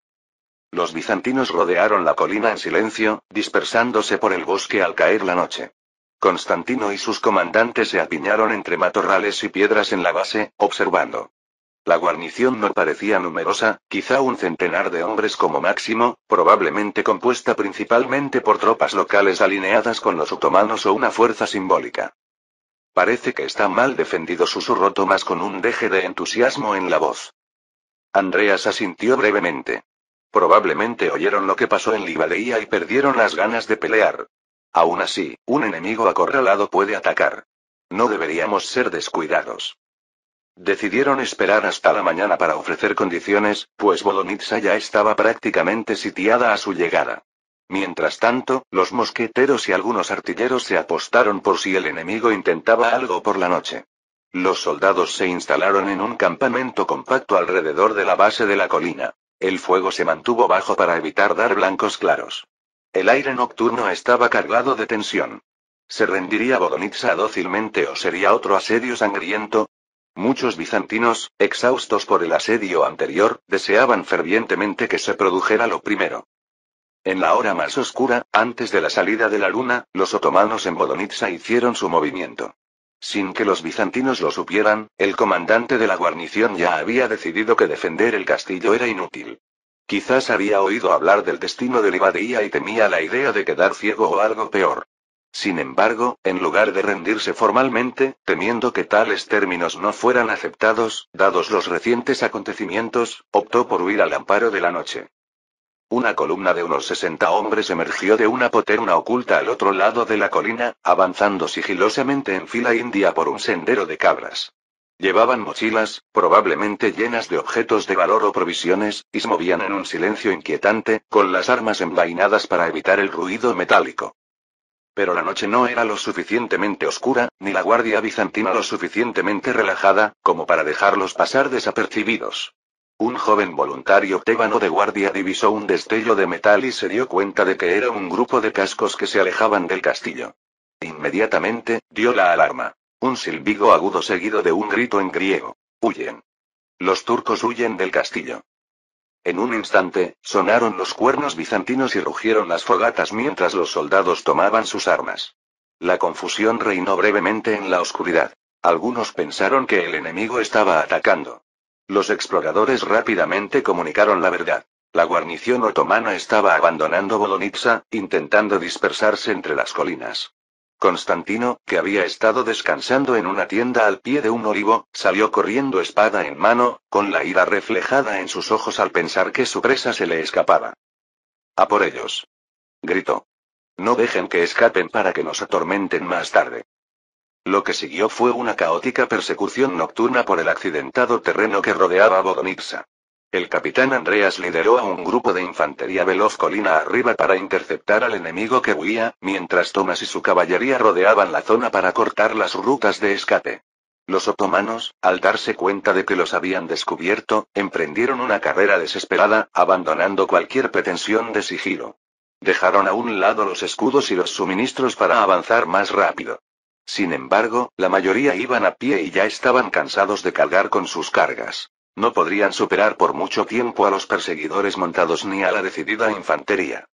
Los bizantinos rodearon la colina en silencio, dispersándose por el bosque al caer la noche. Constantino y sus comandantes se apiñaron entre matorrales y piedras en la base, observando. La guarnición no parecía numerosa, quizá un centenar de hombres como máximo, probablemente compuesta principalmente por tropas locales alineadas con los otomanos o una fuerza simbólica. Parece que está mal defendido, susurró Tomás con un deje de entusiasmo en la voz. Andreas asintió brevemente. Probablemente oyeron lo que pasó en Livadeía y perdieron las ganas de pelear. Aún así, un enemigo acorralado puede atacar. No deberíamos ser descuidados. Decidieron esperar hasta la mañana para ofrecer condiciones, pues Bogonitsa ya estaba prácticamente sitiada a su llegada. Mientras tanto, los mosqueteros y algunos artilleros se apostaron por si el enemigo intentaba algo por la noche. Los soldados se instalaron en un campamento compacto alrededor de la base de la colina. El fuego se mantuvo bajo para evitar dar blancos claros. El aire nocturno estaba cargado de tensión. ¿Se rendiría Vodonitsa dócilmente o sería otro asedio sangriento? Muchos bizantinos, exhaustos por el asedio anterior, deseaban fervientemente que se produjera lo primero. En la hora más oscura, antes de la salida de la luna, los otomanos en Vodonitsa hicieron su movimiento. Sin que los bizantinos lo supieran, el comandante de la guarnición ya había decidido que defender el castillo era inútil. Quizás había oído hablar del destino de Livadia y temía la idea de quedar ciego o algo peor. Sin embargo, en lugar de rendirse formalmente, temiendo que tales términos no fueran aceptados, dados los recientes acontecimientos, optó por huir al amparo de la noche. Una columna de unos 60 hombres emergió de una poterna oculta al otro lado de la colina, avanzando sigilosamente en fila india por un sendero de cabras. Llevaban mochilas, probablemente llenas de objetos de valor o provisiones, y se movían en un silencio inquietante, con las armas envainadas para evitar el ruido metálico. Pero la noche no era lo suficientemente oscura, ni la guardia bizantina lo suficientemente relajada, como para dejarlos pasar desapercibidos. Un joven voluntario tébano de guardia divisó un destello de metal y se dio cuenta de que era un grupo de cascos que se alejaban del castillo. Inmediatamente, dio la alarma. Un silbido agudo seguido de un grito en griego. ¡Huyen! Los turcos huyen del castillo. En un instante, sonaron los cuernos bizantinos y rugieron las fogatas mientras los soldados tomaban sus armas. La confusión reinó brevemente en la oscuridad. Algunos pensaron que el enemigo estaba atacando. Los exploradores rápidamente comunicaron la verdad. La guarnición otomana estaba abandonando Vodonitsa, intentando dispersarse entre las colinas. Constantino, que había estado descansando en una tienda al pie de un olivo, salió corriendo espada en mano, con la ira reflejada en sus ojos al pensar que su presa se le escapaba. ¡A por ellos! Gritó. No dejen que escapen para que nos atormenten más tarde. Lo que siguió fue una caótica persecución nocturna por el accidentado terreno que rodeaba Vodonitsa. El capitán Andreas lideró a un grupo de infantería veloz colina arriba para interceptar al enemigo que huía, mientras Tomás y su caballería rodeaban la zona para cortar las rutas de escape. Los otomanos, al darse cuenta de que los habían descubierto, emprendieron una carrera desesperada, abandonando cualquier pretensión de sigilo. Dejaron a un lado los escudos y los suministros para avanzar más rápido. Sin embargo, la mayoría iban a pie y ya estaban cansados de cargar con sus cargas. No podrían superar por mucho tiempo a los perseguidores montados ni a la decidida infantería.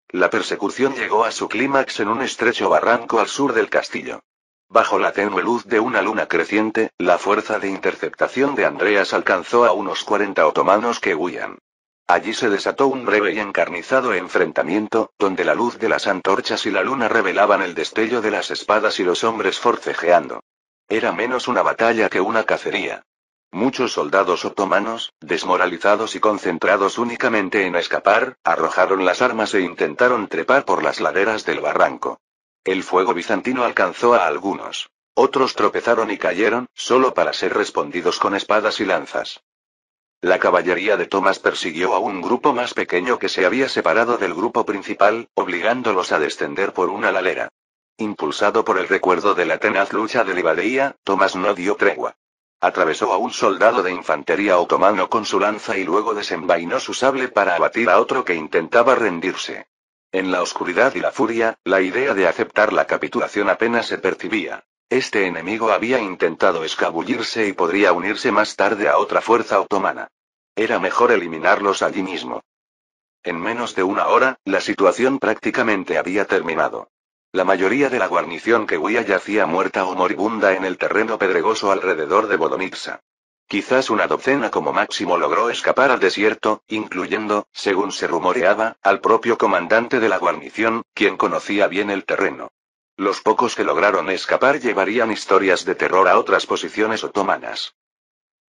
La persecución llegó a su clímax en un estrecho barranco al sur del castillo. Bajo la tenue luz de una luna creciente, la fuerza de interceptación de Andreas alcanzó a unos 40 otomanos que huían. Allí se desató un breve y encarnizado enfrentamiento, donde la luz de las antorchas y la luna revelaban el destello de las espadas y los hombres forcejeando. Era menos una batalla que una cacería. Muchos soldados otomanos, desmoralizados y concentrados únicamente en escapar, arrojaron las armas e intentaron trepar por las laderas del barranco. El fuego bizantino alcanzó a algunos. Otros tropezaron y cayeron, solo para ser respondidos con espadas y lanzas. La caballería de Tomás persiguió a un grupo más pequeño que se había separado del grupo principal, obligándolos a descender por una ladera. Impulsado por el recuerdo de la tenaz lucha de Livadia, Tomás no dio tregua. Atravesó a un soldado de infantería otomano con su lanza y luego desenvainó su sable para abatir a otro que intentaba rendirse. En la oscuridad y la furia, la idea de aceptar la capitulación apenas se percibía. Este enemigo había intentado escabullirse y podría unirse más tarde a otra fuerza otomana. Era mejor eliminarlos allí mismo. En menos de una hora, la situación prácticamente había terminado. La mayoría de la guarnición que huía yacía muerta o moribunda en el terreno pedregoso alrededor de Vodonitsa. Quizás una docena como máximo logró escapar al desierto, incluyendo, según se rumoreaba, al propio comandante de la guarnición, quien conocía bien el terreno. Los pocos que lograron escapar llevarían historias de terror a otras posiciones otomanas.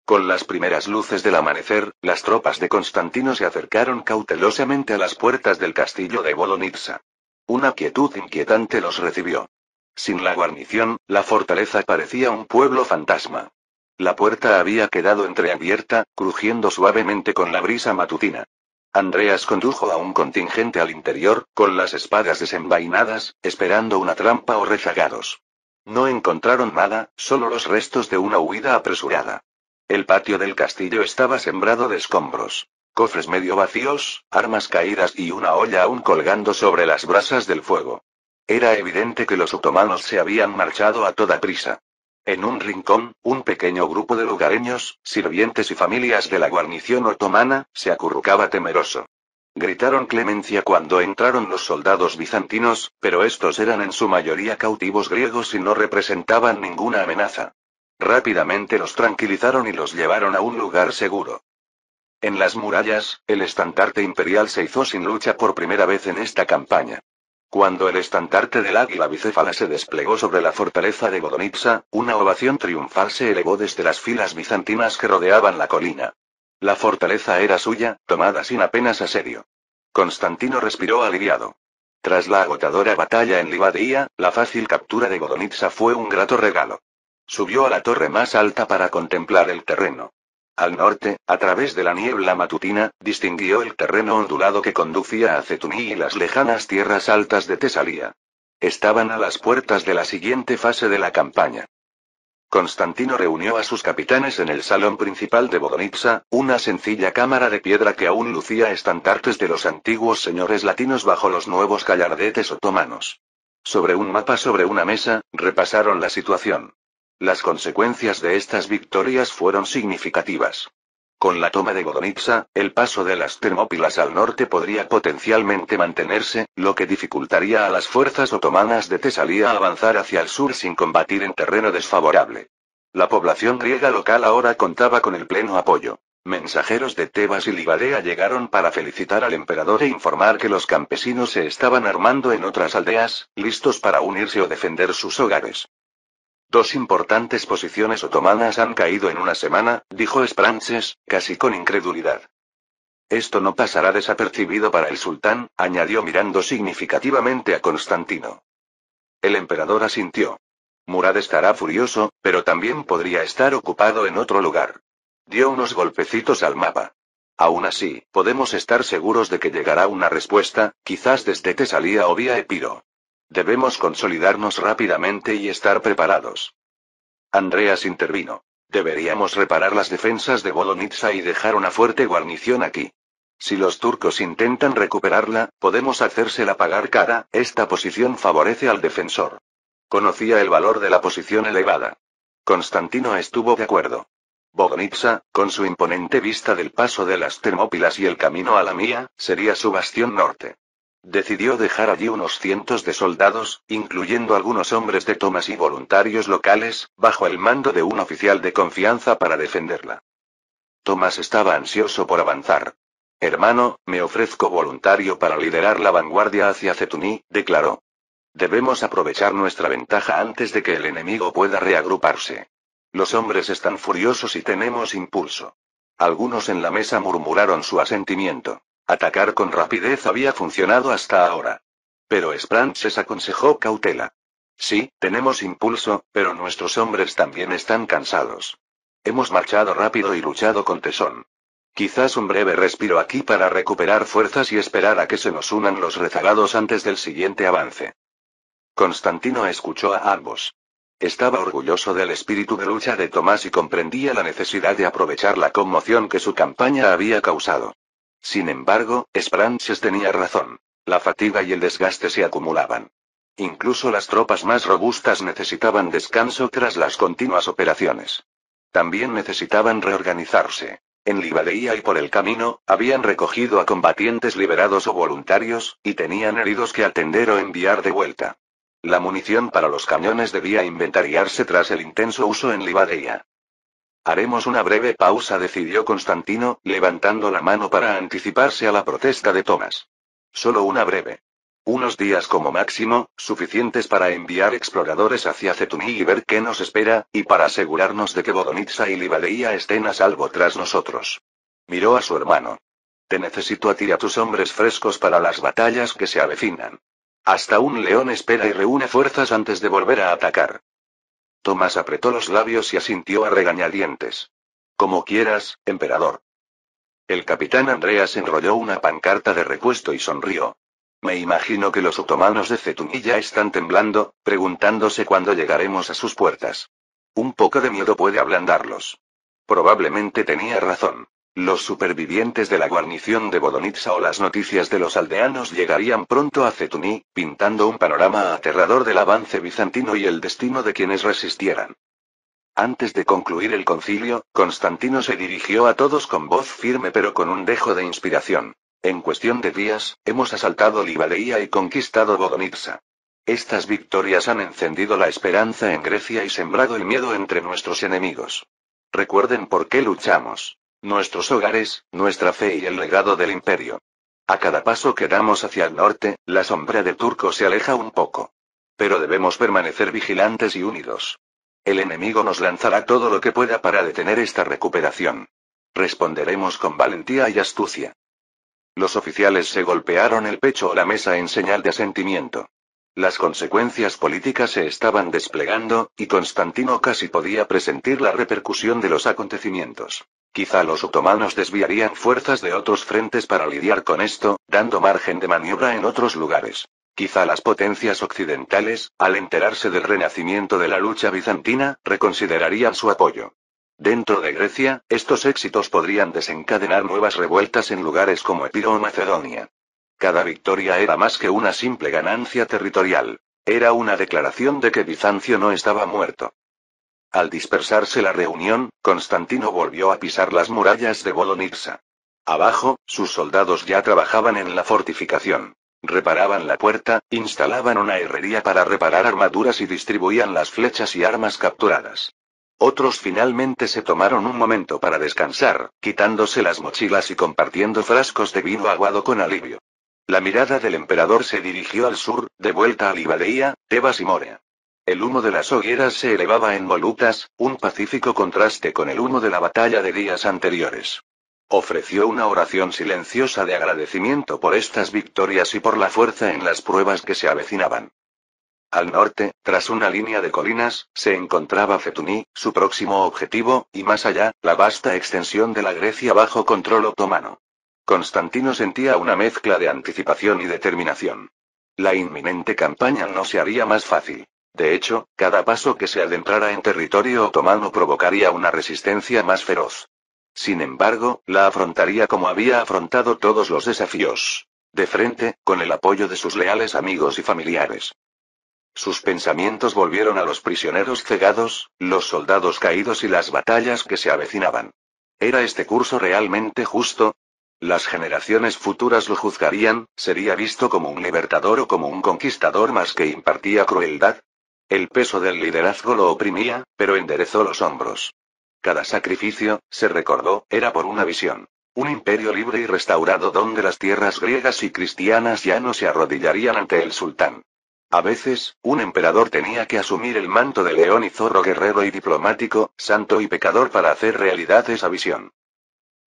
Con las primeras luces del amanecer, las tropas de Constantino se acercaron cautelosamente a las puertas del castillo de Vodonitsa. Una quietud inquietante los recibió. Sin la guarnición, la fortaleza parecía un pueblo fantasma. La puerta había quedado entreabierta, crujiendo suavemente con la brisa matutina. Andreas condujo a un contingente al interior, con las espadas desenvainadas, esperando una trampa o rezagados. No encontraron nada, solo los restos de una huida apresurada. El patio del castillo estaba sembrado de escombros. Cofres medio vacíos, armas caídas y una olla aún colgando sobre las brasas del fuego. Era evidente que los otomanos se habían marchado a toda prisa. En un rincón, un pequeño grupo de lugareños, sirvientes y familias de la guarnición otomana, se acurrucaba temeroso. Gritaron clemencia cuando entraron los soldados bizantinos, pero estos eran en su mayoría cautivos griegos y no representaban ninguna amenaza. Rápidamente los tranquilizaron y los llevaron a un lugar seguro. En las murallas, el estandarte imperial se izó sin lucha por primera vez en esta campaña. Cuando el estandarte del águila bicéfala se desplegó sobre la fortaleza de Vodonitsa, una ovación triunfal se elevó desde las filas bizantinas que rodeaban la colina. La fortaleza era suya, tomada sin apenas asedio. Constantino respiró aliviado. Tras la agotadora batalla en Livadia, la fácil captura de Vodonitsa fue un grato regalo. Subió a la torre más alta para contemplar el terreno. Al norte, a través de la niebla matutina, distinguió el terreno ondulado que conducía a Cetuní y las lejanas tierras altas de Tesalia. Estaban a las puertas de la siguiente fase de la campaña. Constantino reunió a sus capitanes en el salón principal de Vodonitsa, una sencilla cámara de piedra que aún lucía estandartes de los antiguos señores latinos bajo los nuevos gallardetes otomanos. Sobre un mapa sobre una mesa, repasaron la situación. Las consecuencias de estas victorias fueron significativas. Con la toma de Vodonitsa, el paso de las Termópilas al norte podría potencialmente mantenerse, lo que dificultaría a las fuerzas otomanas de Tesalia avanzar hacia el sur sin combatir en terreno desfavorable. La población griega local ahora contaba con el pleno apoyo. Mensajeros de Tebas y Livadia llegaron para felicitar al emperador e informar que los campesinos se estaban armando en otras aldeas, listos para unirse o defender sus hogares. Dos importantes posiciones otomanas han caído en una semana, dijo Sprances, casi con incredulidad. Esto no pasará desapercibido para el sultán, añadió mirando significativamente a Constantino. El emperador asintió. Murad estará furioso, pero también podría estar ocupado en otro lugar. Dio unos golpecitos al mapa. Aún así, podemos estar seguros de que llegará una respuesta, quizás desde Tesalia o vía Epiro. Debemos consolidarnos rápidamente y estar preparados. Andreas intervino. Deberíamos reparar las defensas de Vodonitsa y dejar una fuerte guarnición aquí. Si los turcos intentan recuperarla, podemos hacérsela pagar cara. Esta posición favorece al defensor. Conocía el valor de la posición elevada. Constantino estuvo de acuerdo. Vodonitsa, con su imponente vista del paso de las Termópilas y el camino a la Mía, sería su bastión norte. Decidió dejar allí unos cientos de soldados, incluyendo algunos hombres de Tomas y voluntarios locales, bajo el mando de un oficial de confianza para defenderla. Tomás estaba ansioso por avanzar. Hermano, me ofrezco voluntario para liderar la vanguardia hacia Cetuní, declaró. Debemos aprovechar nuestra ventaja antes de que el enemigo pueda reagruparse. Los hombres están furiosos y tenemos impulso. Algunos en la mesa murmuraron su asentimiento. Atacar con rapidez había funcionado hasta ahora. Pero Sprances aconsejó cautela. Sí, tenemos impulso, pero nuestros hombres también están cansados. Hemos marchado rápido y luchado con tesón. Quizás un breve respiro aquí para recuperar fuerzas y esperar a que se nos unan los rezagados antes del siguiente avance. Constantino escuchó a ambos. Estaba orgulloso del espíritu de lucha de Tomás y comprendía la necesidad de aprovechar la conmoción que su campaña había causado. Sin embargo, Sprances tenía razón. La fatiga y el desgaste se acumulaban. Incluso las tropas más robustas necesitaban descanso tras las continuas operaciones. También necesitaban reorganizarse. En Livadia y por el camino, habían recogido a combatientes liberados o voluntarios, y tenían heridos que atender o enviar de vuelta. La munición para los cañones debía inventariarse tras el intenso uso en Livadia. Haremos una breve pausa, decidió Constantino, levantando la mano para anticiparse a la protesta de Tomás. Solo una breve. Unos días como máximo, suficientes para enviar exploradores hacia Cetuní y ver qué nos espera, y para asegurarnos de que Vodonitsa y Livadia estén a salvo tras nosotros. Miró a su hermano. Te necesito a ti y a tus hombres frescos para las batallas que se avecinan. Hasta un león espera y reúne fuerzas antes de volver a atacar. Tomás apretó los labios y asintió a regañadientes. Como quieras, emperador. El capitán Andreas enrolló una pancarta de repuesto y sonrió. Me imagino que los otomanos de Cetuní ya están temblando, preguntándose cuándo llegaremos a sus puertas. Un poco de miedo puede ablandarlos. Probablemente tenía razón. Los supervivientes de la guarnición de Volonitsa o las noticias de los aldeanos llegarían pronto a Cetuni, pintando un panorama aterrador del avance bizantino y el destino de quienes resistieran. Antes de concluir el concilio, Constantino se dirigió a todos con voz firme pero con un dejo de inspiración. En cuestión de días, hemos asaltado Livadeia y conquistado Volonitsa. Estas victorias han encendido la esperanza en Grecia y sembrado el miedo entre nuestros enemigos. Recuerden por qué luchamos. Nuestros hogares, nuestra fe y el legado del imperio. A cada paso que damos hacia el norte, la sombra del turco se aleja un poco. Pero debemos permanecer vigilantes y unidos. El enemigo nos lanzará todo lo que pueda para detener esta recuperación. Responderemos con valentía y astucia. Los oficiales se golpearon el pecho o la mesa en señal de asentimiento. Las consecuencias políticas se estaban desplegando, y Constantino casi podía presentir la repercusión de los acontecimientos. Quizá los otomanos desviarían fuerzas de otros frentes para lidiar con esto, dando margen de maniobra en otros lugares. Quizá las potencias occidentales, al enterarse del renacimiento de la lucha bizantina, reconsiderarían su apoyo. Dentro de Grecia, estos éxitos podrían desencadenar nuevas revueltas en lugares como Epiro o Macedonia. Cada victoria era más que una simple ganancia territorial. Era una declaración de que Bizancio no estaba muerto. Al dispersarse la reunión, Constantino volvió a pisar las murallas de Volonitsa. Abajo, sus soldados ya trabajaban en la fortificación. Reparaban la puerta, instalaban una herrería para reparar armaduras y distribuían las flechas y armas capturadas. Otros finalmente se tomaron un momento para descansar, quitándose las mochilas y compartiendo frascos de vino aguado con alivio. La mirada del emperador se dirigió al sur, de vuelta a Livadeia, Tebas y Morea. El humo de las hogueras se elevaba en volutas, un pacífico contraste con el humo de la batalla de días anteriores. Ofreció una oración silenciosa de agradecimiento por estas victorias y por la fuerza en las pruebas que se avecinaban. Al norte, tras una línea de colinas, se encontraba Cetuni, su próximo objetivo, y más allá, la vasta extensión de la Grecia bajo control otomano. Constantino sentía una mezcla de anticipación y determinación. La inminente campaña no se haría más fácil. De hecho, cada paso que se adentrara en territorio otomano provocaría una resistencia más feroz. Sin embargo, la afrontaría como había afrontado todos los desafíos. De frente, con el apoyo de sus leales amigos y familiares. Sus pensamientos volvieron a los prisioneros cegados, los soldados caídos y las batallas que se avecinaban. ¿Era este curso realmente justo? ¿Las generaciones futuras lo juzgarían? ¿Sería visto como un libertador o como un conquistador más que impartía crueldad? El peso del liderazgo lo oprimía, pero enderezó los hombros. Cada sacrificio, se recordó, era por una visión. Un imperio libre y restaurado donde las tierras griegas y cristianas ya no se arrodillarían ante el sultán. A veces, un emperador tenía que asumir el manto de león y zorro guerrero y diplomático, santo y pecador para hacer realidad esa visión.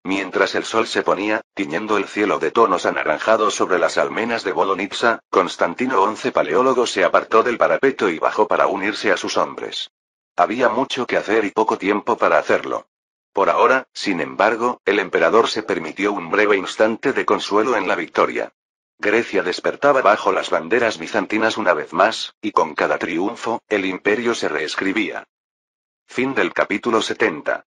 Mientras el sol se ponía, tiñendo el cielo de tonos anaranjados sobre las almenas de Volonitsa, Constantino XI Paleólogo se apartó del parapeto y bajó para unirse a sus hombres. Había mucho que hacer y poco tiempo para hacerlo. Por ahora, sin embargo, el emperador se permitió un breve instante de consuelo en la victoria. Grecia despertaba bajo las banderas bizantinas una vez más, y con cada triunfo, el imperio se reescribía. Fin del capítulo 70.